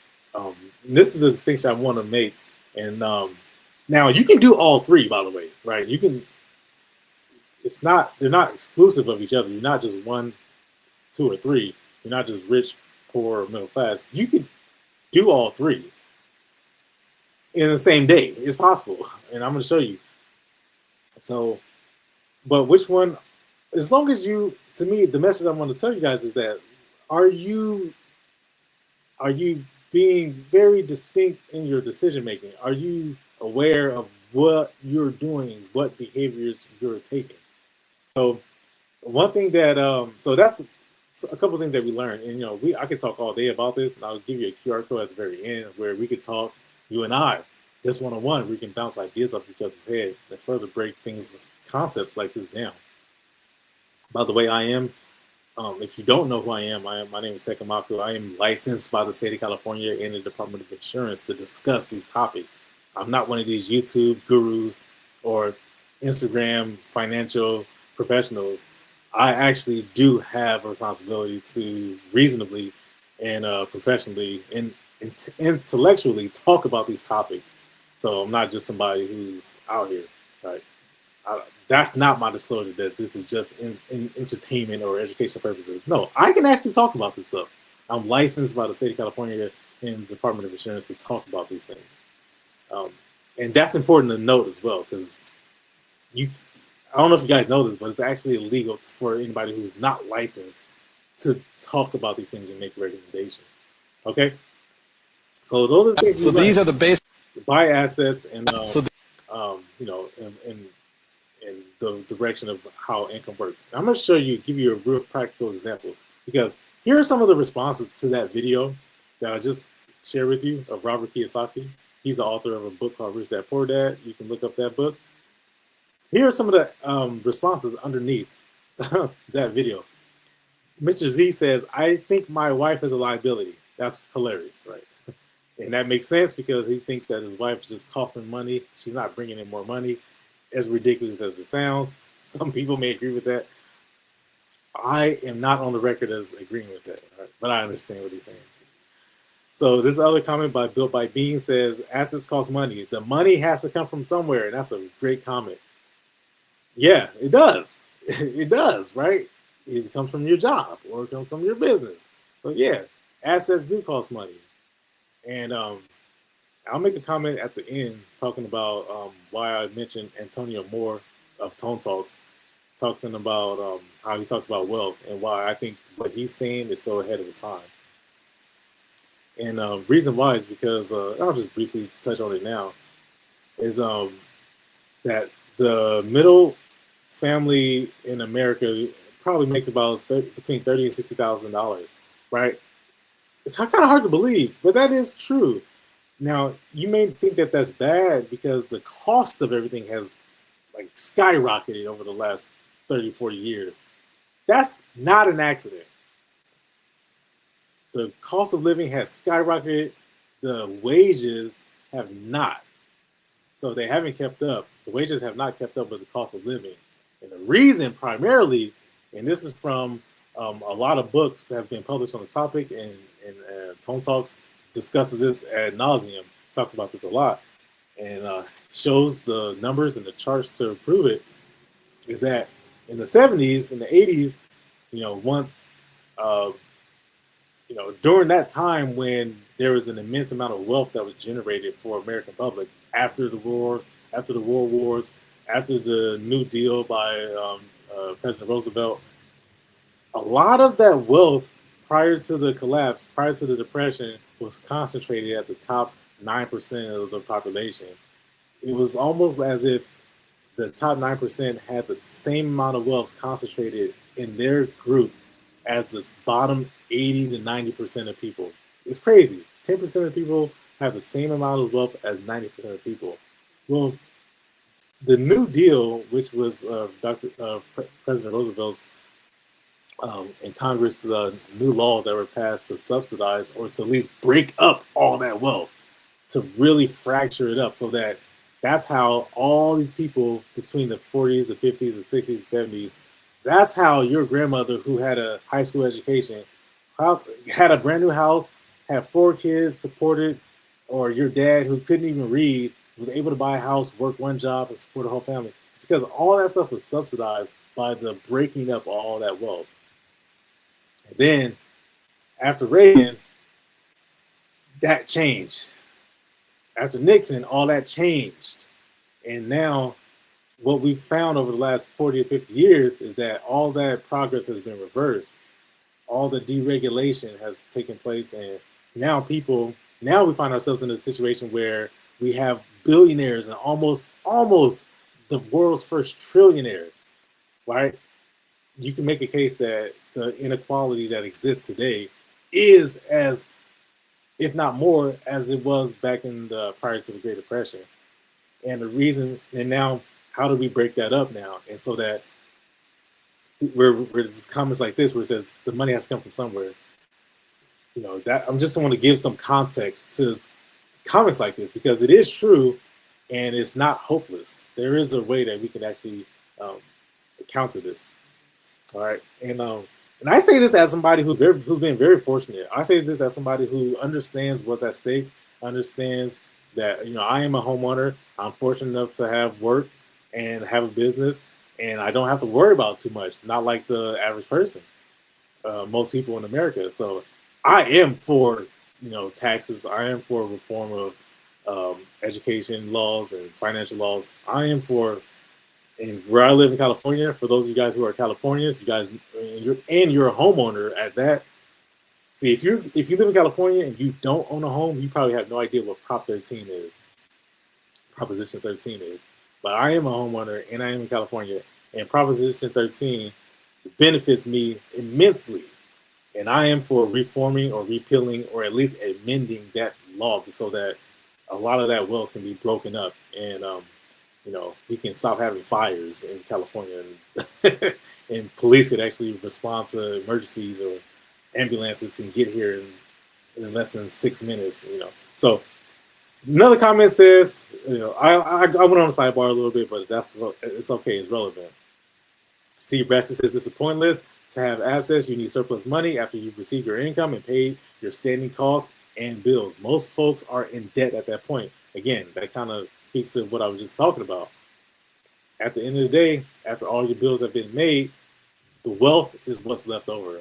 This is the distinction I want to make. And now you can do all three, by the way, right? You can. They're not exclusive of each other. You're not just one, two, or three. You're not just rich, poor, or middle class. You can do all three in the same day. It's possible, and I'm going to show you. So, but which one? As long as to me, the message I want to tell you guys is that are you being very distinct in your decision making? Are you aware of what you're doing, what behaviors you're taking? So one thing that so that's a couple of things that we learned, and I could talk all day about this, and I'll give you a QR code at the very end where we could talk, you and I, just one-on-one. We can bounce ideas off each other's head and further break concepts like this down. By the way, I am. If you don't know who I am, my name is Amaku. I am licensed by the state of California and the Department of Insurance to discuss these topics. I'm not one of these YouTube gurus or Instagram financial professionals. I actually do have a responsibility to reasonably and professionally and intellectually talk about these topics. So I'm not just somebody who's out here, right? That's not my disclosure that this is just in entertainment or educational purposes. No, I can actually talk about this stuff. I'm licensed by the state of California and the Department of Insurance to talk about these things. And that's important to note as well, because I don't know if you guys know this, but it's actually illegal for anybody who's not licensed to talk about these things and make recommendations. Okay? So those are the things. So these are the basic. Buy assets and in the direction of how income works. I'm going to give you a real practical example, because here are some of the responses to that video that I just shared with you of Robert Kiyosaki. He's the author of a book called Rich Dad Poor Dad. You can look up that book. Here are some of the responses underneath that video. Mr. Z says, I think my wife is a liability. That's hilarious, right? And that makes sense because he thinks that his wife is just costing money. She's not bringing in more money. As ridiculous as it sounds, some people may agree with that. I am not on the record as agreeing with that, right? But I understand what he's saying. So this other comment by Built by Bean says, assets cost money. The money has to come from somewhere, and that's a great comment. Yeah, it does. It does, right? It comes from your job or it comes from your business. So yeah, assets do cost money. And I'll make a comment at the end talking about why I mentioned Antonio Moore of Tone Talks. talking about how he talks about wealth and why I think what he's saying is so ahead of his time. And reason why is because I'll just briefly touch on it now. Is that the middle family in America probably makes about between $30,000 and $60,000, right? It's kind of hard to believe, but that is true. Now, you may think that that's bad because the cost of everything has like skyrocketed over the last 30, 40 years. That's not an accident. The cost of living has skyrocketed. The wages have not. So they haven't kept up. The wages have not kept up with the cost of living. And the reason primarily, and this is from a lot of books that have been published on the topic, and Tone Talks discusses this ad nauseum, talks about this a lot, and shows the numbers and the charts to prove it, is that in the 70s, in the 80s, once, during that time when there was an immense amount of wealth that was generated for American public after the wars, after the world wars, after the New Deal by President Roosevelt, a lot of that wealth prior to the collapse, prior to the Depression, was concentrated at the top 9% of the population. It was almost as if the top 9% had the same amount of wealth concentrated in their group as the bottom 80 to 90% of people. It's crazy. 10% of people have the same amount of wealth as 90% of people. Well, the New Deal, which was President Roosevelt's and Congress new laws that were passed to subsidize or to at least break up all that wealth, to really fracture it up, so that that's how all these people between the 40s, the 50s, the 60s, the 70s, that's how your grandmother who had a high school education, had a brand new house, had 4 kids supported, or your dad who couldn't even read was able to buy a house, work one job, and support a whole family. It's because all that stuff was subsidized by the breaking up of all that wealth. And then after Reagan, that changed. After Nixon, all that changed. And now what we've found over the last 40 or 50 years is that all that progress has been reversed. All the deregulation has taken place. And now we find ourselves in a situation where we have billionaires and almost the world's first trillionaire, right? You can make a case that the inequality that exists today is as, if not more, as it was back in the prior to the Great Depression. And the reason, and now how do we break that up now? And so that where there's comments like this where it says the money has to come from somewhere. That I'm just want to give some context to comments like this, because it is true and it's not hopeless. There is a way that we can actually counter this. All right, and I say this as somebody who's been very fortunate. I say this as somebody who understands what's at stake, understands that I am a homeowner. I'm fortunate enough to have work and have a business, and I don't have to worry about too much. Not like the average person, most people in America. So I am for taxes. I am for reform of education laws and financial laws. I am for. And where I live in California, for those of you guys who are Californians, you guys, and you're a homeowner at that. See, if you live in California and you don't own a home, you probably have no idea what Prop 13 is, Proposition 13 is. But I am a homeowner and I am in California, and Proposition 13 benefits me immensely. And I am for reforming or repealing or at least amending that law so that a lot of that wealth can be broken up, and we can stop having fires in California, and police could actually respond to emergencies, or ambulances can get here in less than 6 minutes. So another comment says, I went on the sidebar a little bit, but it's okay. It's relevant. Steve Rasty says, this is pointless. To have assets, you need surplus money after you've received your income and paid your standing costs and bills. Most folks are in debt at that point. Again, that kind of speaks to what I was just talking about. At the end of the day, after all your bills have been made, the wealth is what's left over.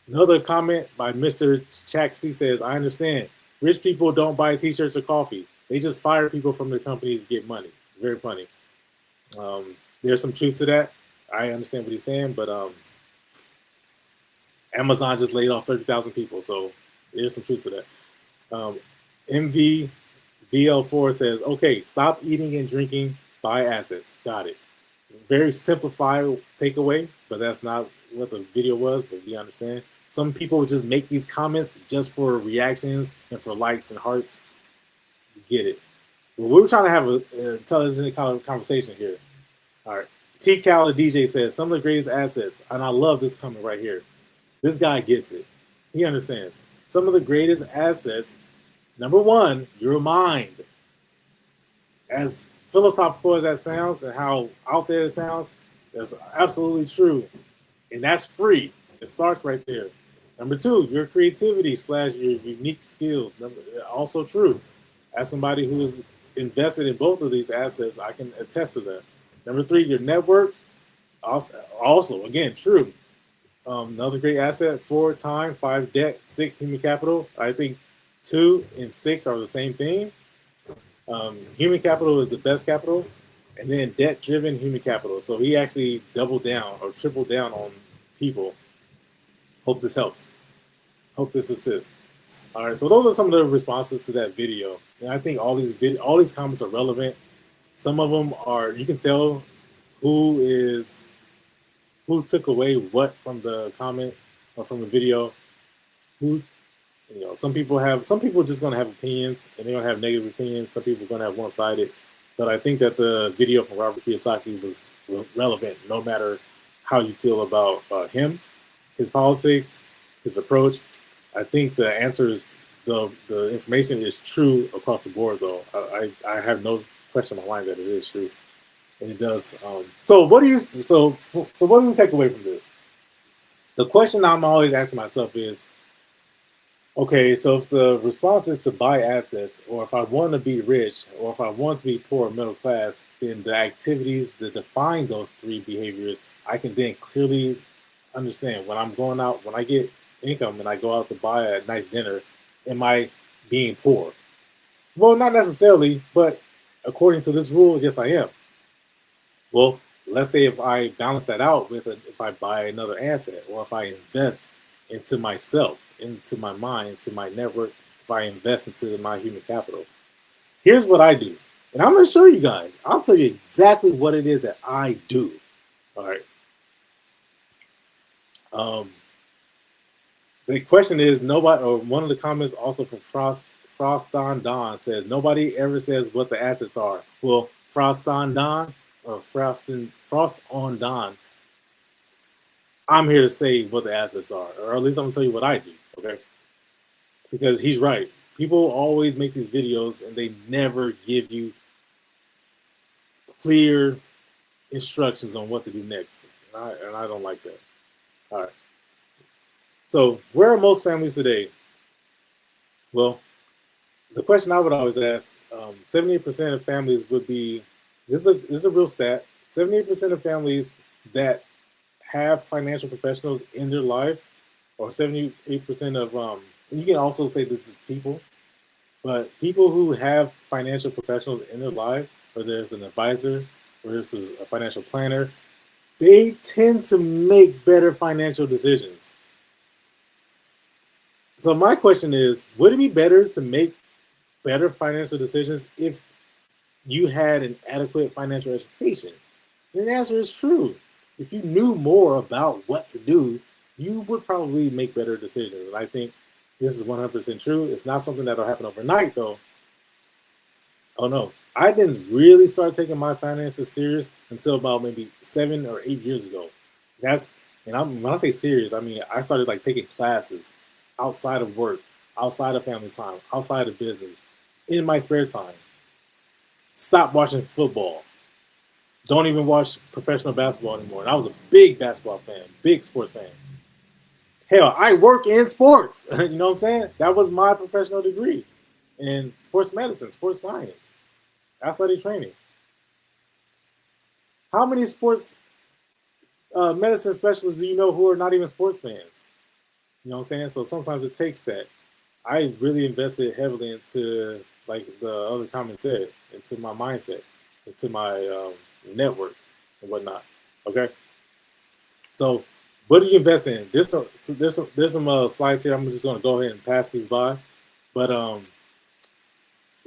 Another comment by Mr. Chaxi says, I understand. Rich people don't buy t-shirts or coffee. They just fire people from their companies to get money. Very funny. There's some truth to that. I understand what he's saying, but Amazon just laid off 30,000 people, so there's some truth to that. MVVL4 says, okay, stop eating and drinking, buy assets. Got it. Very simplified takeaway, but that's not what the video was, but we understand. Some people just make these comments just for reactions and for likes and hearts. Get it. Well, we're trying to have an intelligent kind of conversation here. All right. T-Cal the DJ says, some of the greatest assets, and I love this comment right here. This guy gets it. He understands. Some of the greatest assets, number one, your mind. As philosophical as that sounds and how out there it sounds, that's absolutely true. And that's free. It starts right there. Number two, your creativity / your unique skills. Also true. As somebody who is invested in both of these assets, I can attest to that. Number three, your networks. Also again, true. Another great asset: 4 time, 5 debt, 6 human capital. I think 2 and 6 are the same thing. Human capital is the best capital, and then debt-driven human capital. So he actually doubled down or tripled down on people. Hope this helps. Hope this assists. All right, so those are some of the responses to that video. And I think all these comments are relevant. Some of them are, you can tell who took away what from the comment or from the video. Some people are just going to have opinions, and they're going to have negative opinions. Some people are going to have one-sided. But I think that the video from Robert Kiyosaki was relevant, no matter how you feel about him, his politics, his approach. I think the answer is the information is true across the board, though. I have no question in my mind that it is true, and it does. So what do you take away from this? The question I'm always asking myself is, okay, so if the response is to buy assets, or if I want to be rich, or if I want to be poor or middle class, then the activities that define those 3 behaviors, I can then clearly understand. When I'm going out, when I get income and I go out to buy a nice dinner, am I being poor? Well, not necessarily, but according to this rule, yes, I am. Well, let's say if I balance that out with if I buy another asset, or if I invest into myself, into my mind, into my network, if I invest into my human capital. Here's what I do. And I'm going to show you guys. I'll tell you exactly what it is that I do. All right. The question is, nobody, or one of the comments also from Frost on Don says, nobody ever says what the assets are. Well, Frost on Don, or Frost on Don, I'm here to say what the assets are, or at least I'm gonna tell you what I do, okay? Because he's right. People always make these videos and they never give you clear instructions on what to do next. And I don't like that. All right. So where are most families today? Well, the question I would always ask, 78% of families would be, this is a real stat, 78% of families that have financial professionals in their life, or 78% of, and you can also say this is people, but people who have financial professionals in their lives, whether there's an advisor, or there's a financial planner, they tend to make better financial decisions. So my question is, would it be better to make better financial decisions if you had an adequate financial education? And the answer is true. If you knew more about what to do, you would probably make better decisions. And I think this is 100% true. It's not something that'll happen overnight, though. Oh, no. I didn't really start taking my finances serious until about maybe 7 or 8 years ago. When I say serious, I mean, I started like taking classes outside of work, outside of family time, outside of business, in my spare time. Stop watching football. Don't even watch professional basketball anymore. And I was a big basketball fan, big sports fan. Hell, I work in sports. You know what I'm saying? That was my professional degree in sports medicine, sports science, athletic training. How many sports medicine specialists do you know who are not even sports fans? You know what I'm saying? So sometimes it takes that. I really invested heavily into, like the other comment said, into my mindset, into my network and whatnot. Okay. So, what do you invest in? There's some slides here. I'm just going to go ahead and pass these by, but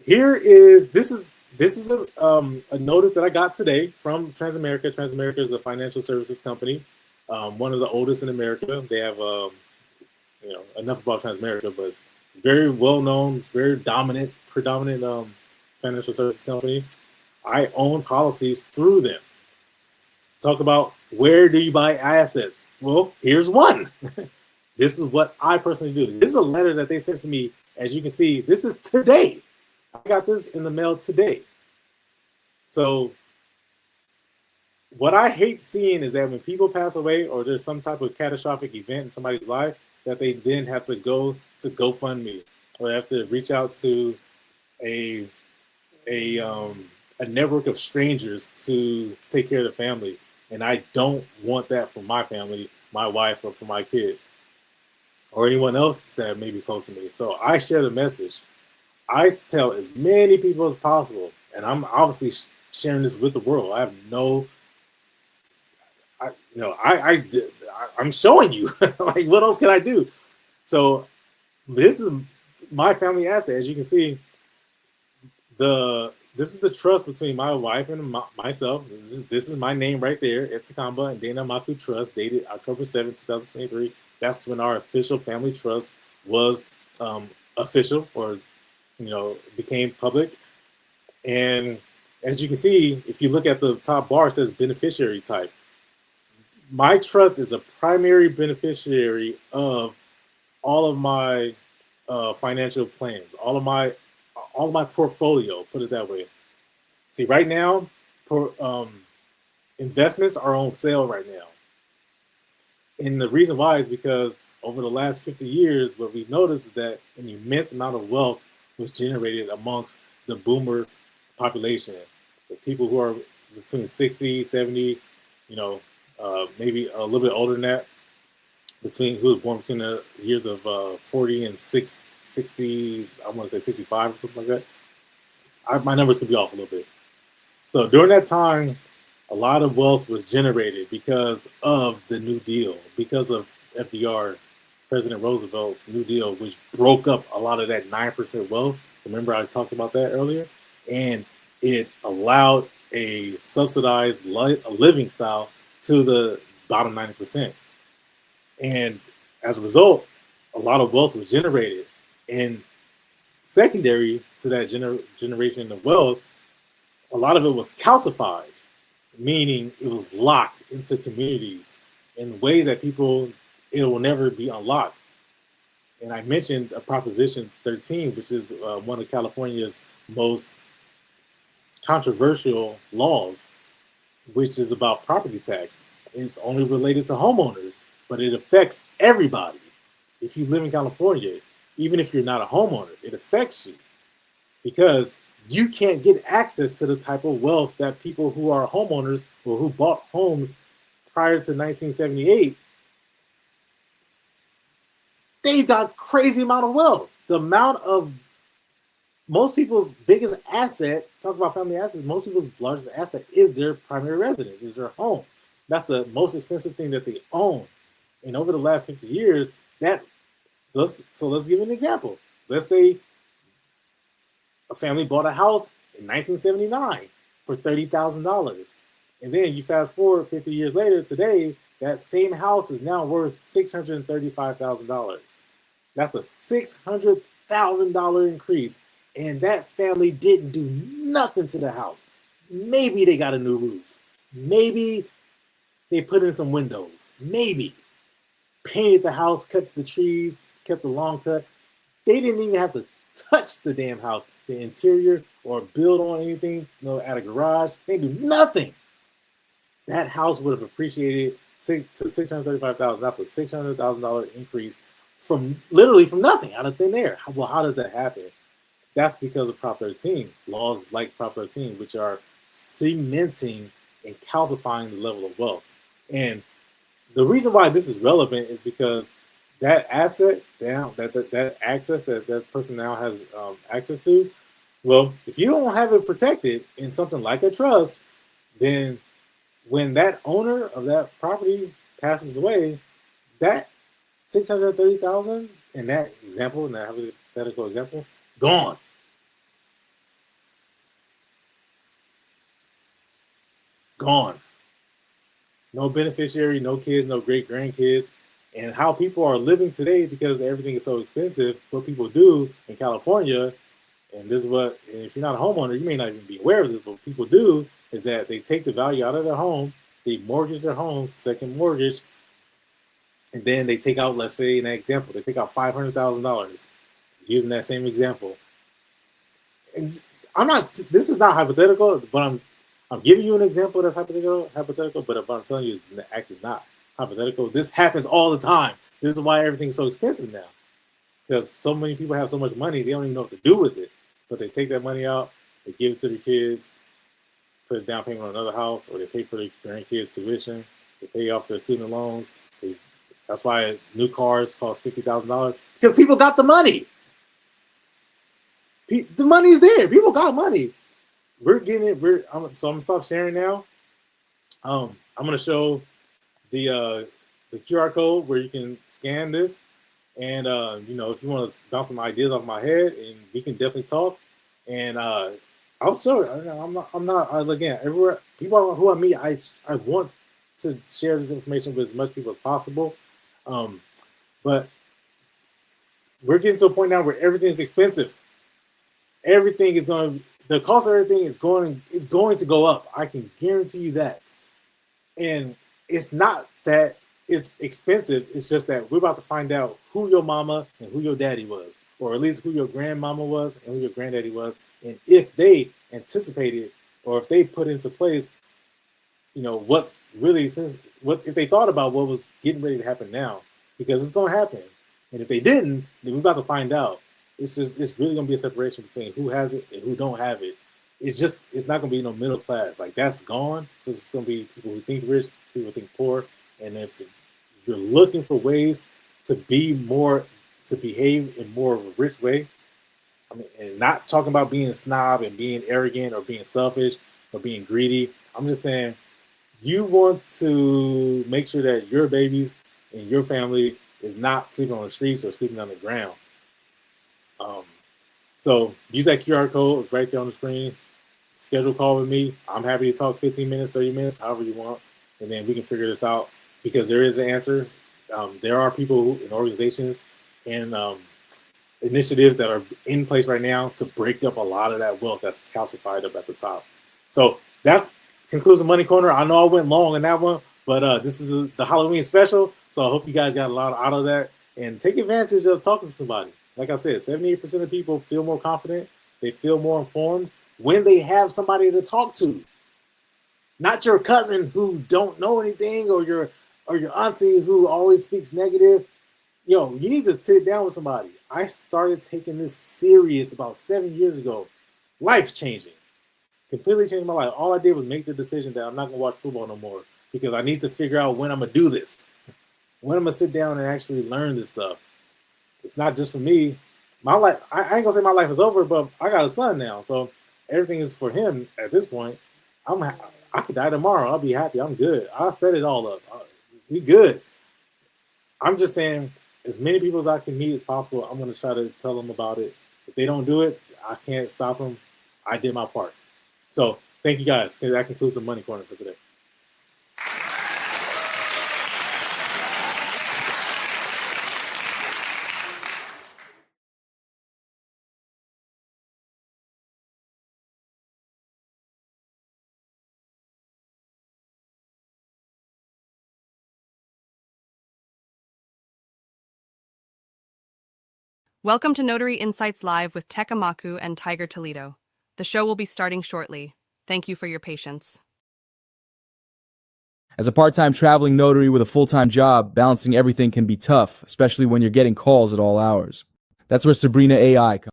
this is a notice that I got today from Transamerica. Transamerica is a financial services company, one of the oldest in America. They have enough about Transamerica, but very well known, very predominant financial services company. I own policies through them. Talk about where do you buy assets? Well, here's one. This is what I personally do. This is a letter that they sent to me. As you can see, this is today. I got this in the mail today. So what I hate seeing is that when people pass away or there's some type of catastrophic event in somebody's life, that they then have to go to GoFundMe or have to reach out to a network of strangers to take care of the family. And I don't want that for my family, my wife, or for my kid, or anyone else that may be close to me. So I share the message. I tell as many people as possible, and I'm obviously sharing this with the world. I have no, I'm showing you. Like, what else can I do? So this is my family asset. As you can see, this is the trust between my wife and myself. This is my name right there, Etakamba and Dana Amaku Trust, dated October 7, 2023. That's when our official family trust was official, or became public. And as you can see, if you look at the top bar, it says beneficiary type. My trust is the primary beneficiary of all of my financial plans, all of my portfolio, put it that way. See, right now, investments are on sale right now. And the reason why is because over the last 50 years, what we've noticed is that an immense amount of wealth was generated amongst the boomer population. There's people who are between 60, 70, maybe a little bit older than that, who were born between the years of 40 and 60, I want to say 65 or something like that. My numbers could be off a little bit. So during that time, a lot of wealth was generated because of the New Deal, because of FDR, President Roosevelt's New Deal, which broke up a lot of that 9% wealth. Remember, I talked about that earlier? And it allowed a subsidized living style to the bottom 90%. And as a result, a lot of wealth was generated. And secondary to that generation of wealth, a lot of it was calcified, meaning it was locked into communities in ways that it will never be unlocked. And I mentioned a Proposition 13, which is one of California's most controversial laws, which is about property tax. It's only related to homeowners, but it affects everybody. If you live in California, even if you're not a homeowner, it affects you because you can't get access to the type of wealth that people who are homeowners or who bought homes prior to 1978, they've got crazy amount of wealth. The amount of most people's biggest asset, talk about family assets, most people's largest asset is their primary residence, is their home. That's the most expensive thing that they own. And over the last 50 years, let's give an example. Let's say a family bought a house in 1979 for $30,000. And then you fast forward 50 years later, today, that same house is now worth $635,000. That's a $600,000 increase. And that family didn't do nothing to the house. Maybe they got a new roof. Maybe they put in some windows. Maybe painted the house, cut the trees, kept the lawn cut. They didn't even have to touch the damn house, the interior, or build on anything, at a garage. They do nothing. That house would have appreciated to $635,000. That's a $600,000 increase from nothing, out of thin air. Well, how does that happen? That's because of Prop 13, laws like Prop 13, which are cementing and calcifying the level of wealth. And the reason why this is relevant is because that asset that access that person now has access to, well, if you don't have it protected in something like a trust, then when that owner of that property passes away, that 630,000 in that example, in that hypothetical example, gone. Gone. No beneficiary, no kids, no great grandkids. And how people are living today, because everything is so expensive, what people do in California, and this is what, and if you're not a homeowner, you may not even be aware of this, but what people do is that they take the value out of their home, they mortgage their home, second mortgage, and then they take out, let's say, in that example, they take out $500,000, using that same example. And this is not hypothetical, but I'm giving you an example that's hypothetical, but if I'm telling you it's actually not hypothetical, this happens all the time. This is why everything's so expensive now, because so many people have so much money, they don't even know what to do with it. But they take that money out, they give it to their kids, put a down payment on another house, or they pay for their grandkids' tuition, they pay off their student loans. That's why new cars cost $50,000, because people got the money. The money's there. People got money. We're getting it. So I'm gonna stop sharing now. I'm gonna show the QR code where you can scan this, and if you want to bounce some ideas off my head, and we can definitely talk. And I'll show it. I'm not again, everywhere people who I meet, I want to share this information with as much people as possible. But we're getting to a point now where everything's expensive. Everything is the cost of everything is going to go up. I can guarantee you that. And it's not that it's expensive. It's just that we're about to find out who your mama and who your daddy was, or at least who your grandmama was and who your granddaddy was, and if they anticipated or if they put into place, what's really, what if they thought about what was getting ready to happen now, because it's going to happen. And if they didn't, then we're about to find out. It's really gonna be a separation between who has it and who don't have it. It's not gonna be no middle class. Like, that's gone. So it's gonna be people who think rich, people who think poor. And if you're looking for ways to behave in more of a rich way, and not talking about being snob and being arrogant or being selfish or being greedy. I'm just saying, you want to make sure that your babies and your family is not sleeping on the streets or sleeping on the ground. So use that QR code. It's right there on the screen. Schedule a call with me. I'm happy to talk 15 minutes, 30 minutes, however you want. And then we can figure this out, because there is an answer. There are people in organizations and initiatives that are in place right now to break up a lot of that wealth that's calcified up at the top. So that concludes the Money Corner. I know I went long on that one, but this is the Halloween special. So I hope you guys got a lot out of that, and take advantage of talking to somebody. Like I said, 78% of people feel more confident. They feel more informed when they have somebody to talk to. Not your cousin who don't know anything, or your auntie who always speaks negative. You need to sit down with somebody. I started taking this serious about 7 years ago. Life changing. Completely changed my life. All I did was make the decision that I'm not going to watch football no more, because I need to figure out when I'm going to do this. When I'm going to sit down and actually learn this stuff. It's not just for me. My life, I ain't gonna say my life is over, but I got a son now, so everything is for him at this point. I could die tomorrow. I'll be happy. I'm good. I'll set it all up. We good. I'm just saying, as many people as I can meet as possible, I'm gonna try to tell them about it. If they don't do it, I can't stop them. I did my part. So thank you guys. That concludes the Money Corner for today. Welcome to Notary Insights Live with Amaku and Tiger Toledo. The show will be starting shortly. Thank you for your patience. As a part-time traveling notary with a full-time job, balancing everything can be tough, especially when you're getting calls at all hours. That's where Sabrina AI comes.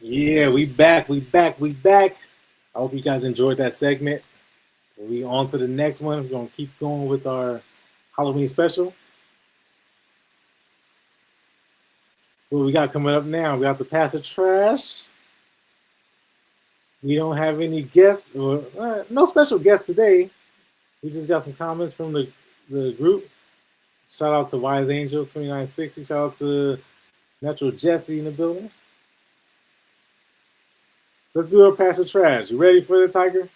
Yeah, we back. I hope you guys enjoyed that segment. We on to the next one. We're gonna keep going with our Halloween special. What we got coming up now? We got the Pass the Trash. We don't have any guests or no special guests today. We just got some comments from the group. Shout out to Wise Angel 2960. Shout out to Natural Jesse in the building. Let's do a pass of trash. You ready for the Tiger?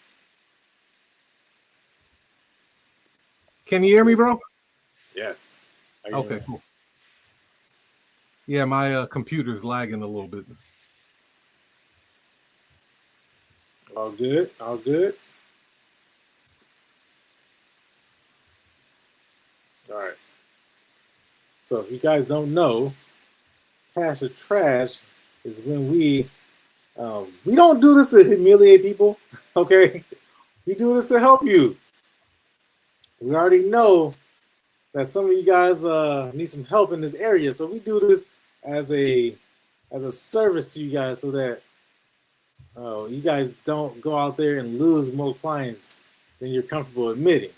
Can you hear me, bro? Yes. Okay, cool. Yeah, my computer's lagging a little bit. All good. All good. All right. So if you guys don't know, pass of trash is when we don't do this to humiliate people, okay? We do this to help you. We already know that some of you guys need some help in this area, so we do this as a service to you guys, so that you guys don't go out there and lose more clients than you're comfortable admitting.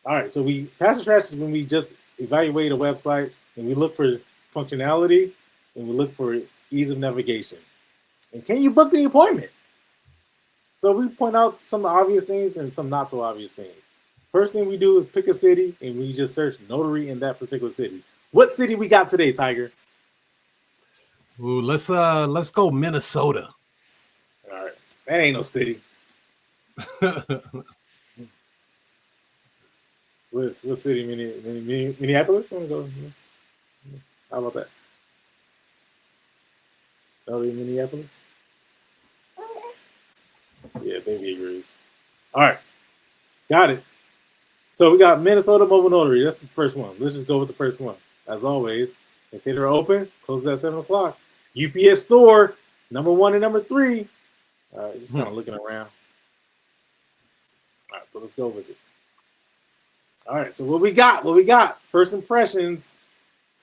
All right, so we pass the trash is when we just evaluate a website and we look for functionality and we look for ease of navigation. And can you book the appointment? So we point out some obvious things and some not so obvious things. First thing we do is pick a city and we just search notary in that particular city. What city we got today, Tiger? Ooh, let's go Minnesota. All right, that ain't no city. What city? Minneapolis? I'm gonna go. How about that? Notary Minneapolis? Yeah, baby agrees. All right, got it. So we got Minnesota Mobile Notary. That's the first one. Let's just go with the first one. As always, they say they're open. Closes at 7 o'clock. UPS store, number 1 and number 3. Just kind of looking around. All right, but let's go with it. All right, so what we got? First impressions.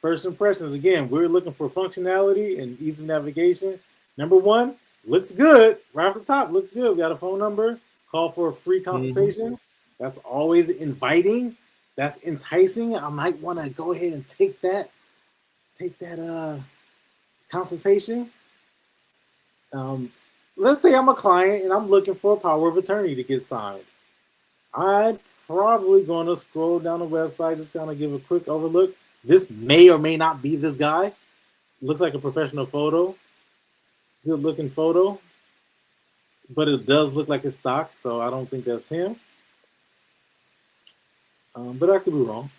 First impressions. Again, we're looking for functionality and ease of navigation. Number 1, looks good. Right off the top, looks good. We got a phone number. Call for a free consultation. That's always inviting. That's enticing. I might want to go ahead and take that consultation. Let's say I'm a client and I'm looking for a power of attorney to get signed. I'm probably going to scroll down the website, just kind of give a quick overlook. This may or may not be this guy. Looks like a professional photo. Good looking photo. But it does look like it's stock, so I don't think that's him. But I could be wrong.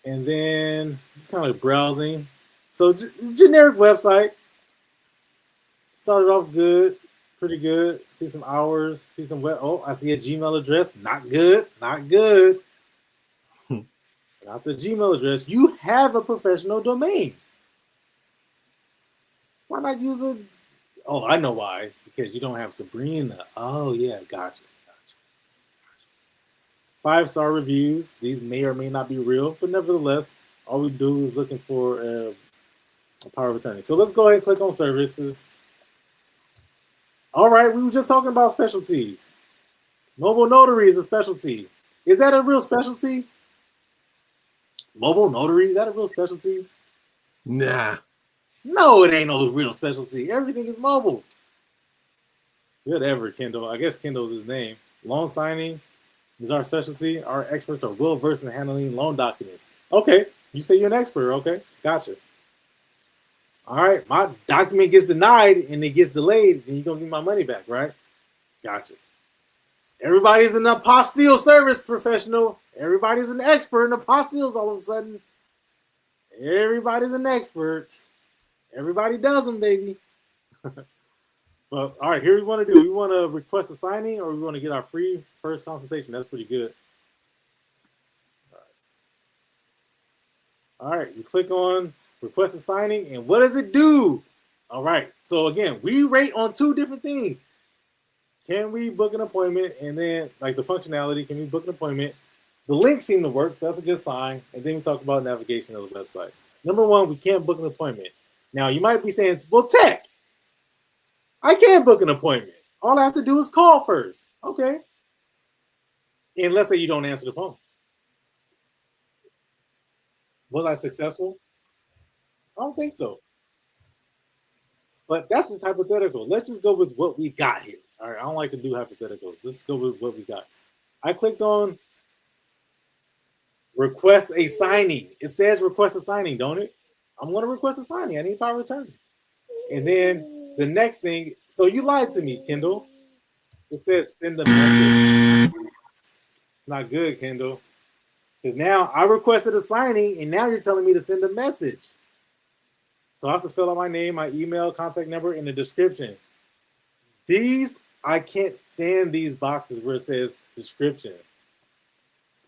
And then just kind of browsing. So generic website. Started off good, pretty good. See some hours, see some web. Oh, I see a Gmail address. Not good, not good. Not the Gmail address. You have a professional domain. Why not use a? Oh, I know why. Because you don't have Sabrina. Oh yeah, gotcha. 5-star reviews. These may or may not be real, but nevertheless, all we do is looking for a power of attorney. So let's go ahead and click on services. All right, we were just talking about specialties. Mobile notary is a specialty. Is that a real specialty? Mobile notary, is that a real specialty? Nah. No, it ain't no real specialty. Everything is mobile. Whatever, Kendall. I guess Kendall's his name. Loan signing is our specialty. Our experts are well versed in handling loan documents. Okay, you say you're an expert. Okay, gotcha. All right, my document gets denied and it gets delayed, and you're going to give my money back, right? Gotcha. Everybody's an apostille service professional. Everybody's an expert in apostilles all of a sudden. Everybody's an expert. Everybody does them, baby. But all right, here we want to do. We want to request a signing, or we want to get our free first consultation. That's pretty good. All right, you click on request a signing, and what does it do? All right, so again, we rate on 2 different things. Can we book an appointment? And then, like the functionality, can we book an appointment? The links seem to work, so that's a good sign. And then we talk about navigation of the website. Number 1, we can't book an appointment. Now, you might be saying, well, Tech, I can't book an appointment. All I have to do is call first. Okay. And let's say you don't answer the phone. Was I successful? I don't think so. But that's just hypothetical. Let's just go with what we got here. All right, I don't like to do hypotheticals. Let's go with what we got. I clicked on request a signing. It says request a signing, don't it? I'm going to request a signing. I need power of attorney. And then the next thing, so you lied to me, Kendall. It says send a message. It's not good, Kendall. Because now I requested a signing, and now you're telling me to send a message. So I have to fill out my name, my email, contact number, and the description. These, I can't stand these boxes where it says description.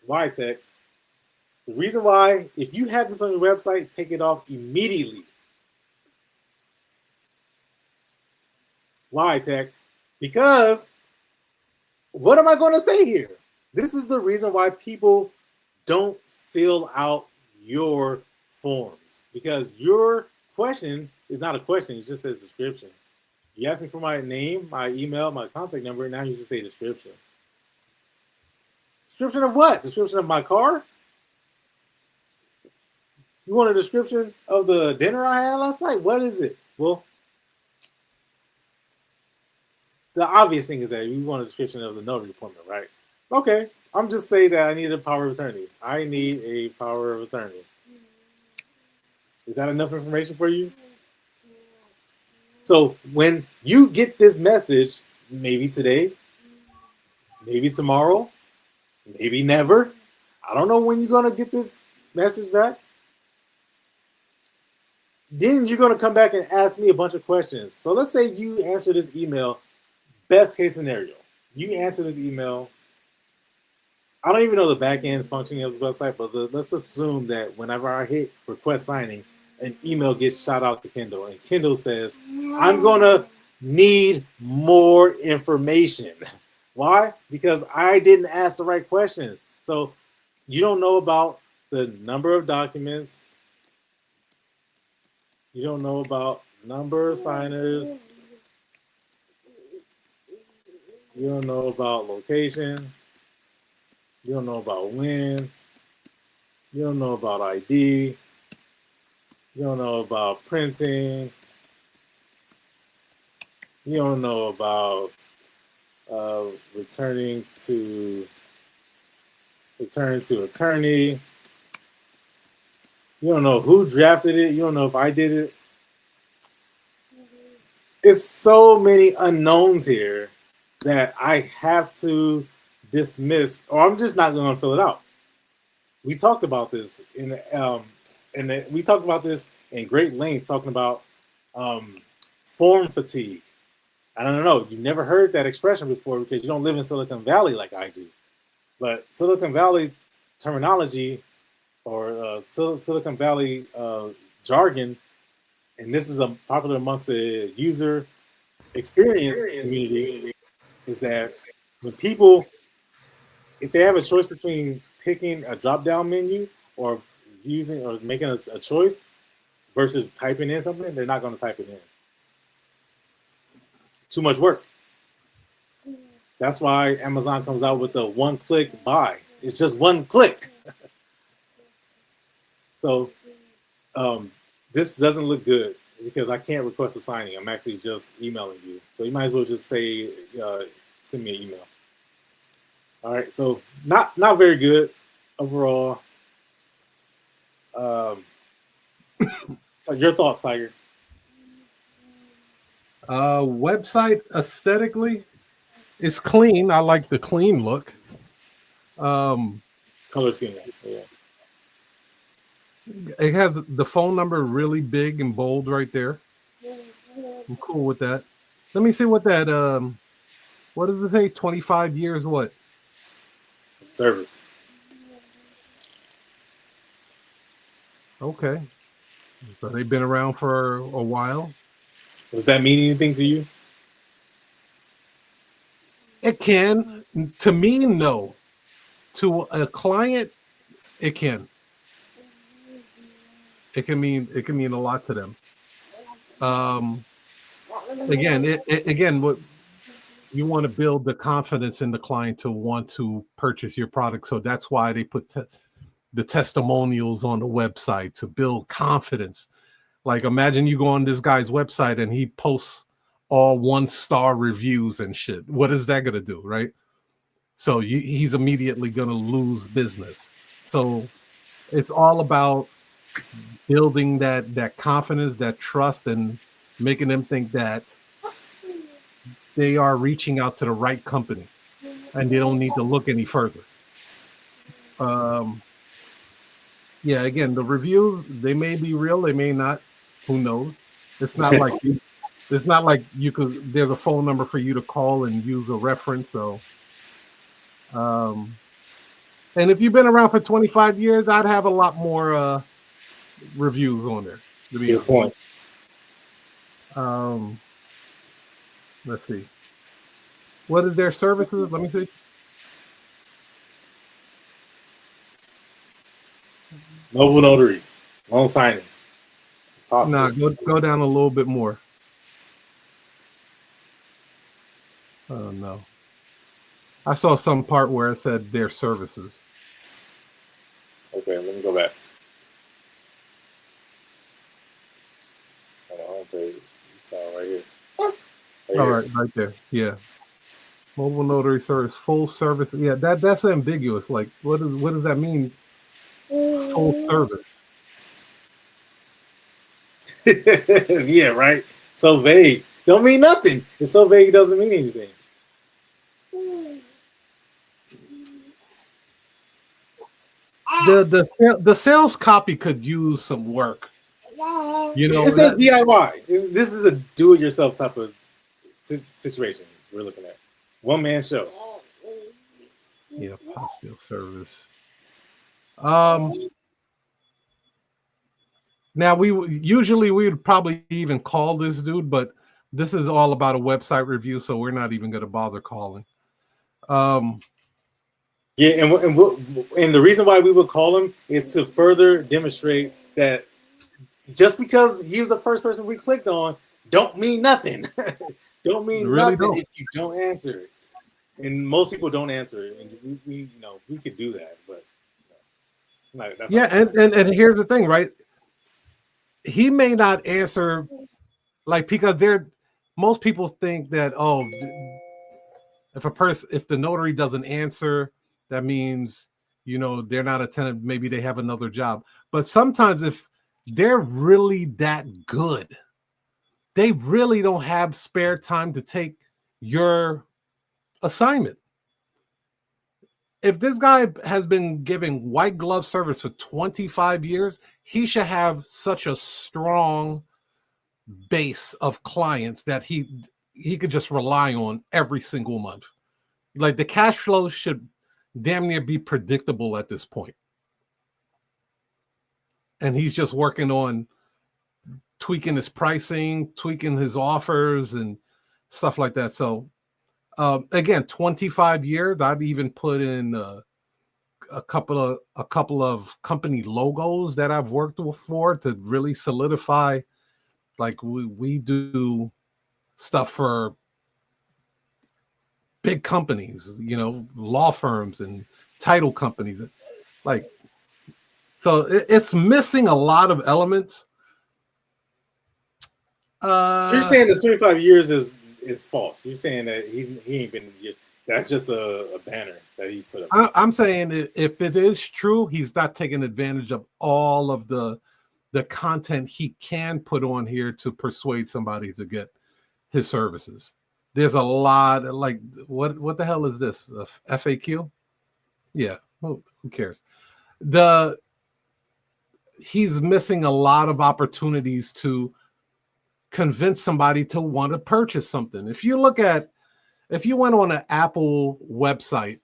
Why, Tech? The reason why, if you have this on your website, take it off immediately. Why, Tech? Because what am I going to say here? This is the reason why people don't fill out your forms, because your question is not a question. It just says description. You asked me for my name, my email, my contact number, and now you just say description. Description of what? Description of my car? You want a description of the dinner I had last night? What is it? Well, the obvious thing is that you want a description of the notary appointment, right? Okay, I'm just saying that I need a power of attorney. I need a power of attorney. Is that enough information for you? So when you get this message, maybe today, maybe tomorrow, maybe never, I don't know when you're going to get this message back. Then you're going to come back and ask me a bunch of questions. So let's say you answer this email, best case scenario. You answer this email. I don't even know the back end functioning of this website, but let's assume that whenever I hit request signing, an email gets shot out to Kendall, and Kendall says, I'm going to need more information. Why? Because I didn't ask the right questions. So you don't know about the number of documents. You don't know about number of signers. You don't know about location. You don't know about when. You don't know about ID. You don't know about printing. You don't know about return to attorney. You don't know who drafted it. You don't know if I did it. It's so many unknowns here that I have to dismiss, or I'm just not going to fill it out. We talked about this we talked about this in great length, talking about form fatigue. I don't know. You never heard that expression before because you don't live in Silicon Valley like I do. But Silicon Valley terminology or Silicon Valley jargon, and this is popular amongst the user experience community, is that when people, if they have a choice between picking a drop-down menu or using or making a choice versus typing in something, they're not going to type it in. Too much work. That's why Amazon comes out with the one-click buy. It's just one click. So this doesn't look good because I can't request a signing. I'm actually just emailing you. So you might as well just say, send me an email. All right, so not very good overall. So your thoughts, Tiger? Website aesthetically, it's clean. I like the clean look. Color scheme, yeah. It has the phone number really big and bold right there. I'm cool with that. Let me see what that what does it say? 25 years what? Service. Okay. So they've been around for a while. Does that mean anything to you? It can. To me, no. To a client, it can. It can mean a lot to them. Again, what you want to build the confidence in the client to want to purchase your product. So that's why they put the testimonials on the website to build confidence. Like, imagine you go on this guy's website and he posts all 1-star reviews and shit. What is that gonna do, right? So he's immediately gonna lose business. So it's all about building that confidence, that trust, and making them think that they are reaching out to the right company and they don't need to look any further. Yeah, again, the reviews, they may be real, they may not. Who knows? It's not like you could. There's a phone number for you to call and use a reference. So, and if you've been around for 25 years, I'd have a lot more reviews on there. To be Good honest. point. Let's see. What is their services? Let me see. Mobile notary, loan signing. Nah, go down a little bit more. Oh no. I saw some part where it said their services. Okay, let me go back. Okay, it's all right here. All right, right there. Yeah. Mobile notary service, full service. Yeah, that's ambiguous. Like, what does that mean? Full service. Yeah, right. So vague. Don't mean nothing. It's so vague it doesn't mean anything. The sales copy could use some work. You know, it's a DIY. This is a do-it-yourself type of situation we're looking at. One-man show. Yeah, apostille service. Now we would probably even call this dude, but this is all about a website review, so we're not even going to bother calling. Yeah, and the reason why we would call him is to further demonstrate that just because he was the first person we clicked on, don't mean nothing. Don't mean really nothing don't. if you don't answer it. And most people don't answer it, and we could do that, but that's yeah, and here's the thing, right? He may not answer, like, because most people think that, oh, if the notary doesn't answer, that means they're not attentive. Maybe they have another job. But sometimes if they're really that good, they really don't have spare time to take your assignment. If this guy has been giving white glove service for 25 years, he should have such a strong base of clients that he could just rely on every single month. Like, the cash flow should damn near be predictable at this point. And he's just working on tweaking his pricing, tweaking his offers and stuff like that. So again, 25 years, I'd even put in a couple of company logos that I've worked for to really solidify. Like, we do stuff for big companies, law firms and title companies. Like, so it's missing a lot of elements. You're saying the 25 years is false. You're saying that he ain't been. That's just a banner that he put up. I'm saying if it is true, he's not taking advantage of all of the content he can put on here to persuade somebody to get his services. There's a lot, like, what the hell is this? A FAQ? Yeah, who cares? He's missing a lot of opportunities to convince somebody to want to purchase something. If you went on an Apple website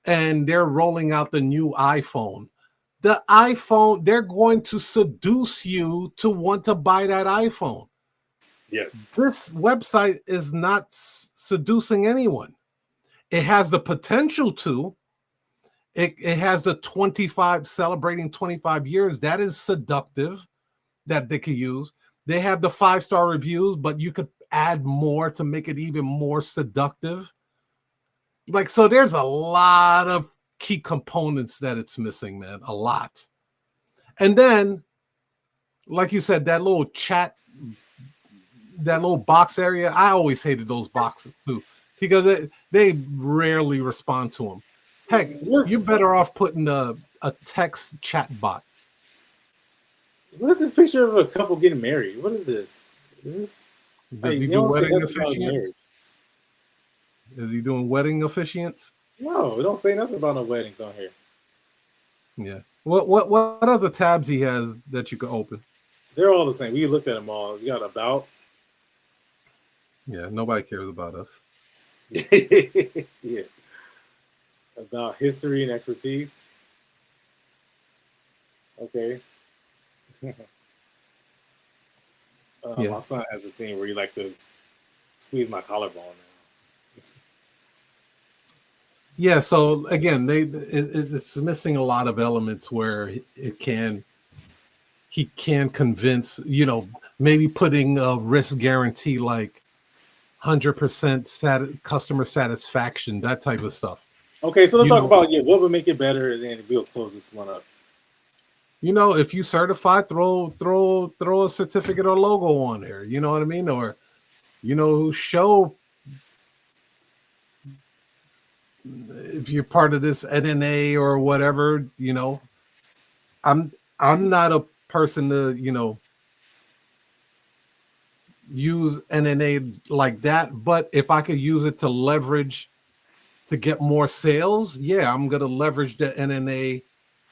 and they're rolling out the new iPhone, they're going to seduce you to want to buy that iPhone. Yes. This website is not seducing anyone. It has the potential to. It has the celebrating 25 years. That is seductive that they could use. They have the 5-star reviews, but you could add more to make it even more seductive. Like, so there's a lot of key components that it's missing, man. A lot. And then, like you said, that little chat, that little box area. I always hated those boxes too because they rarely respond to them. Heck, you're better off putting a text chat bot. What is this picture of a couple getting married? What is this? Is this Does he do wedding officiant? Is he doing wedding officiants? No, it don't say nothing about no weddings on here. Yeah. What other tabs he has that you can open? They're all the same. We looked at them all. We got about. Yeah, nobody cares about us. Yeah. About history and expertise. Okay. Yeah. My son has this thing where he likes to squeeze my collarbone now. Yeah, so again, it's missing a lot of elements where he can convince, maybe putting a risk guarantee like 100% customer satisfaction, that type of stuff. Okay, so let's talk about what would make it better, and then we'll close this one up. If you certify, throw a certificate or logo on there. You know what I mean? Or show if you're part of this NNA or whatever. I'm not a person to use NNA like that, but if I could use it to leverage to get more sales, yeah, I'm gonna leverage the NNA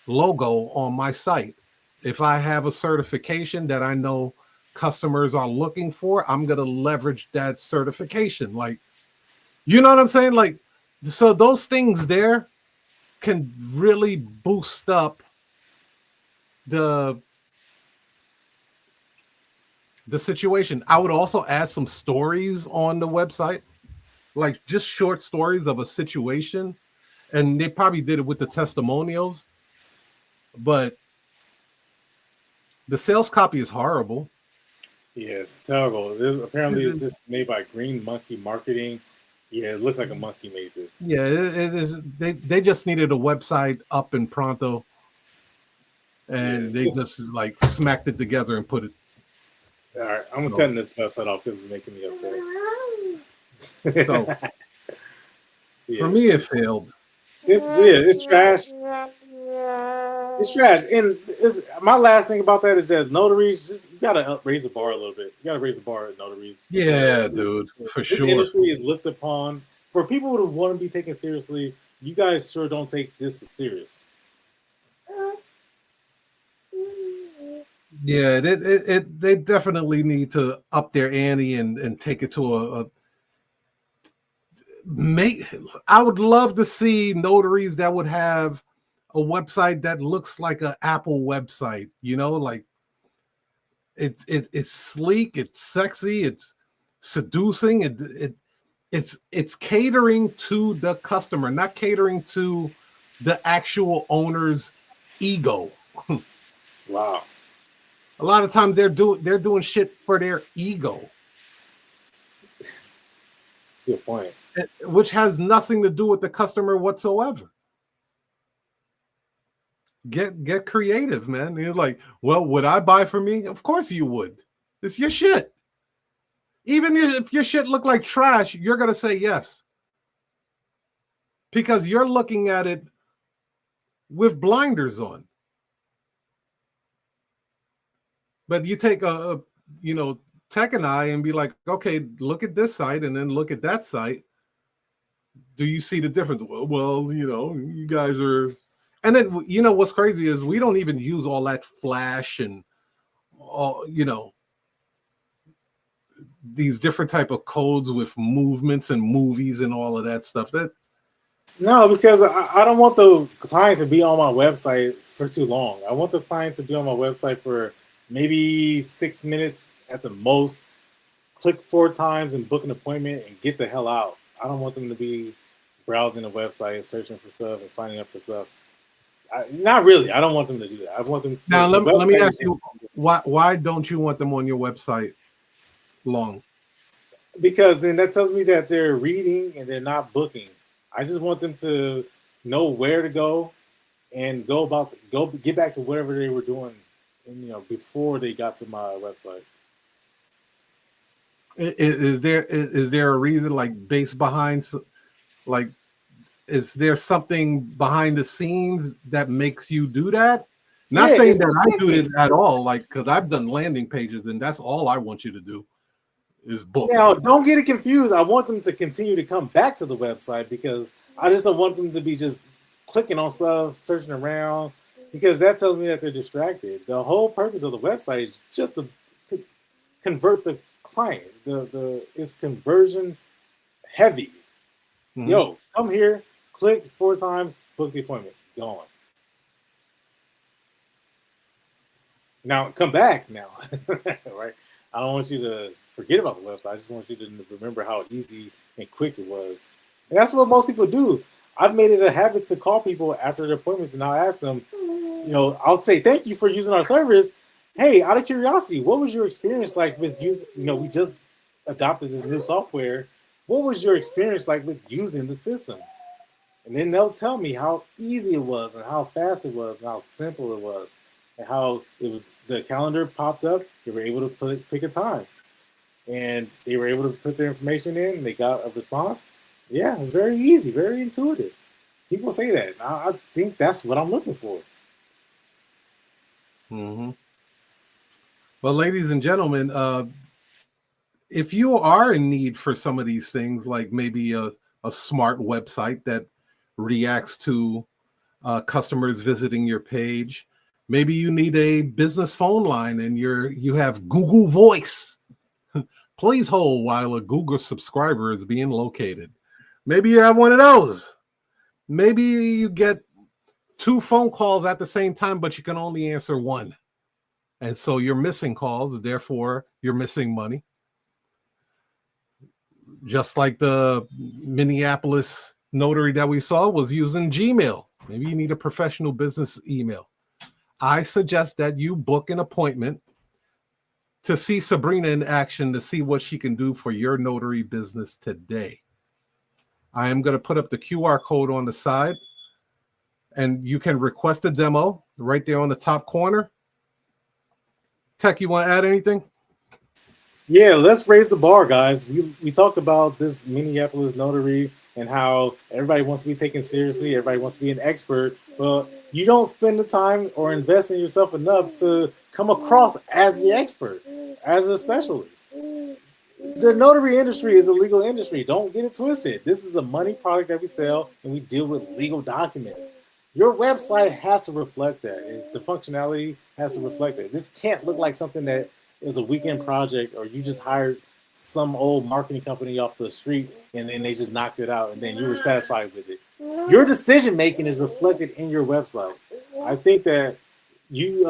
logo on my site. If I have a certification that I know customers are looking for, I'm gonna leverage that certification. Like, you know what I'm saying? Like, so those things there can really boost up the situation. I would also add some stories on the website, like just short stories of a situation. And they probably did it with the testimonials, but the sales copy is horrible. Yeah, it's terrible. Apparently, this is made by Green Monkey Marketing. Yeah, it looks like a monkey made this. Yeah, it is. They just needed a website up in Pronto, and they just like smacked it together and put it. All right, I'm cutting this website off because it's making me upset. So for me, it failed. It's trash. It's trash. And my last thing about that is that notaries, you gotta raise the bar a little bit. You gotta raise the bar at notaries. Yeah, dude, for sure. This industry is looked upon for people who want to be taken seriously. You guys sure don't take this serious. Yeah, they definitely need to up their ante and take it to I would love to see notaries that would have a website that looks like an Apple website, like it's sleek, it's sexy, it's seducing, it's catering to the customer, not catering to the actual owner's ego. Wow. A lot of times they're doing shit for their ego. That's a good point. Which has nothing to do with the customer whatsoever. Get creative, man. You're like, well, would I buy from me? Of course you would. It's your shit. Even if your shit look like trash, you're gonna say yes. Because you're looking at it with blinders on. But you take Tech and I and be like, okay, look at this site and then look at that site. Do you see the difference? Well, you guys are, and then what's crazy is we don't even use all that flash and all these different type of codes with movements and movies and all of that stuff. No, because I don't want the client to be on my website for too long. I want the client to be on my website for maybe 6 minutes at the most. Click 4 times and book an appointment and get the hell out. I don't want them to be browsing the website, searching for stuff, and signing up for stuff. Not really. I don't want them to do that. I want them to. Now, let me ask you, why don't you want them on your website long? Because then that tells me that they're reading and they're not booking. I just want them to know where to go and go get back to whatever they were doing and before they got to my website. Is there a reason, like, based behind, like, is there something behind the scenes that makes you do that? Not Yeah, saying it's that I do it clicking. at all, like, because I've done landing pages and that's all I want you to do is book. Now, don't get it confused. I want them to continue to come back to the website because I just don't want them to be just clicking on stuff, searching around, because that tells me that they're distracted. The whole purpose of the website is just to convert the client. It's conversion heavy. Mhm. Yo, come here, click 4 times, book the appointment, gone. Now come back now, right? I don't want you to forget about the website. I just want you to remember how easy and quick it was. And that's what most people do. I've made it a habit to call people after their appointments and I'll ask them, I'll say, thank you for using our service. Hey, out of curiosity, what was your experience like with using, we just adopted this new software. What was your experience like with using the system? And then they'll tell me how easy it was and how fast it was and how simple it was and how it was. The calendar popped up. They were able to pick a time and they were able to put their information in and they got a response. Yeah, very easy, very intuitive. People say that. I think that's what I'm looking for. Mm-hmm. Well, ladies and gentlemen, if you are in need for some of these things, like maybe a smart website that reacts to customers visiting your page, maybe you need a business phone line and you have Google Voice. Please hold while a Google subscriber is being located. Maybe you have one of those. Maybe you get 2 phone calls at the same time, but you can only answer one. And so you're missing calls, therefore you're missing money. Just like the Minneapolis notary that we saw was using Gmail. Maybe you need a professional business email. I suggest that you book an appointment to see Sabrina in action to see what she can do for your notary business today. I am going to put up the QR code on the side and you can request a demo right there on the top corner. Tech, you want to add anything? Yeah, let's raise the bar, guys. We talked about this Minneapolis notary and how everybody wants to be taken seriously. Everybody wants to be an expert, but you don't spend the time or invest in yourself enough to come across as the expert, as a specialist. The notary industry is a legal industry. Don't get it twisted. This is a money product that we sell, and we deal with legal documents. Your website has to reflect that. The functionality has to reflect that. This can't look like something that is a weekend project, or you just hired some old marketing company off the street and then they just knocked it out and then you were satisfied with it. Your decision making is reflected in your website. I think that you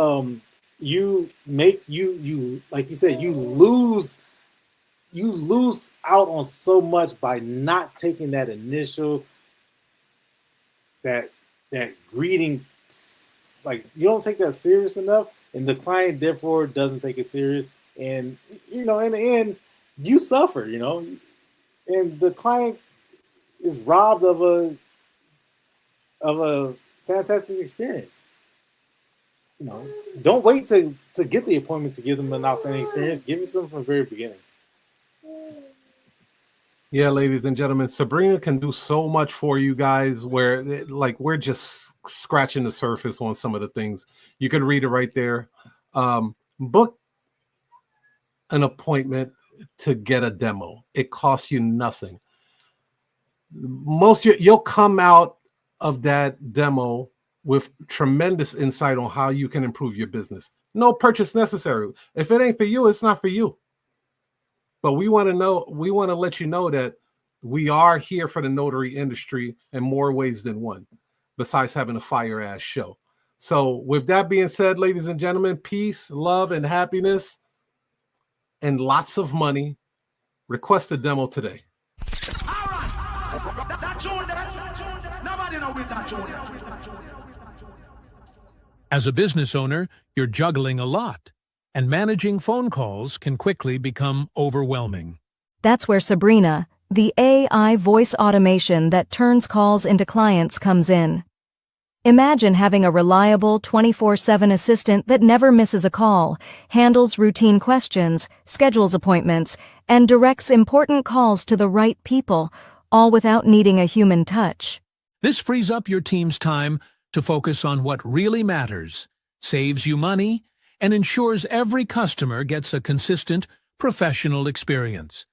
like you said, you lose out on so much by not taking that initial that greeting. Like, you don't take that serious enough, and the client therefore doesn't take it serious, and in the end you suffer, and the client is robbed of a fantastic experience. Don't wait to get the appointment to give them an outstanding experience. Give it to them from the very beginning. Yeah, ladies and gentlemen, Sabrina can do so much for you guys where we're just scratching the surface on some of the things. You can read it right there. Book an appointment to get a demo. It costs you nothing. You'll come out of that demo with tremendous insight on how you can improve your business. No purchase necessary. If it ain't for you, it's not for you. But we want to let you know that we are here for the notary industry in more ways than one, besides having a fire ass show. So with that being said, ladies and gentlemen, peace, love, and happiness, and lots of money. Request a demo today. As a business owner, you're juggling a lot, and managing phone calls can quickly become overwhelming. That's where Sabrina, the AI voice automation that turns calls into clients, comes in. Imagine having a reliable 24/7 assistant that never misses a call, handles routine questions, schedules appointments, and directs important calls to the right people, all without needing a human touch. This frees up your team's time to focus on what really matters, saves you money, and ensures every customer gets a consistent, professional experience.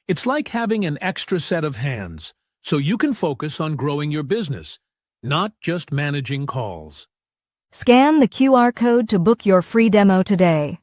It's like having an extra set of hands, so you can focus on growing your business, not just managing calls. Scan the QR code to book your free demo today.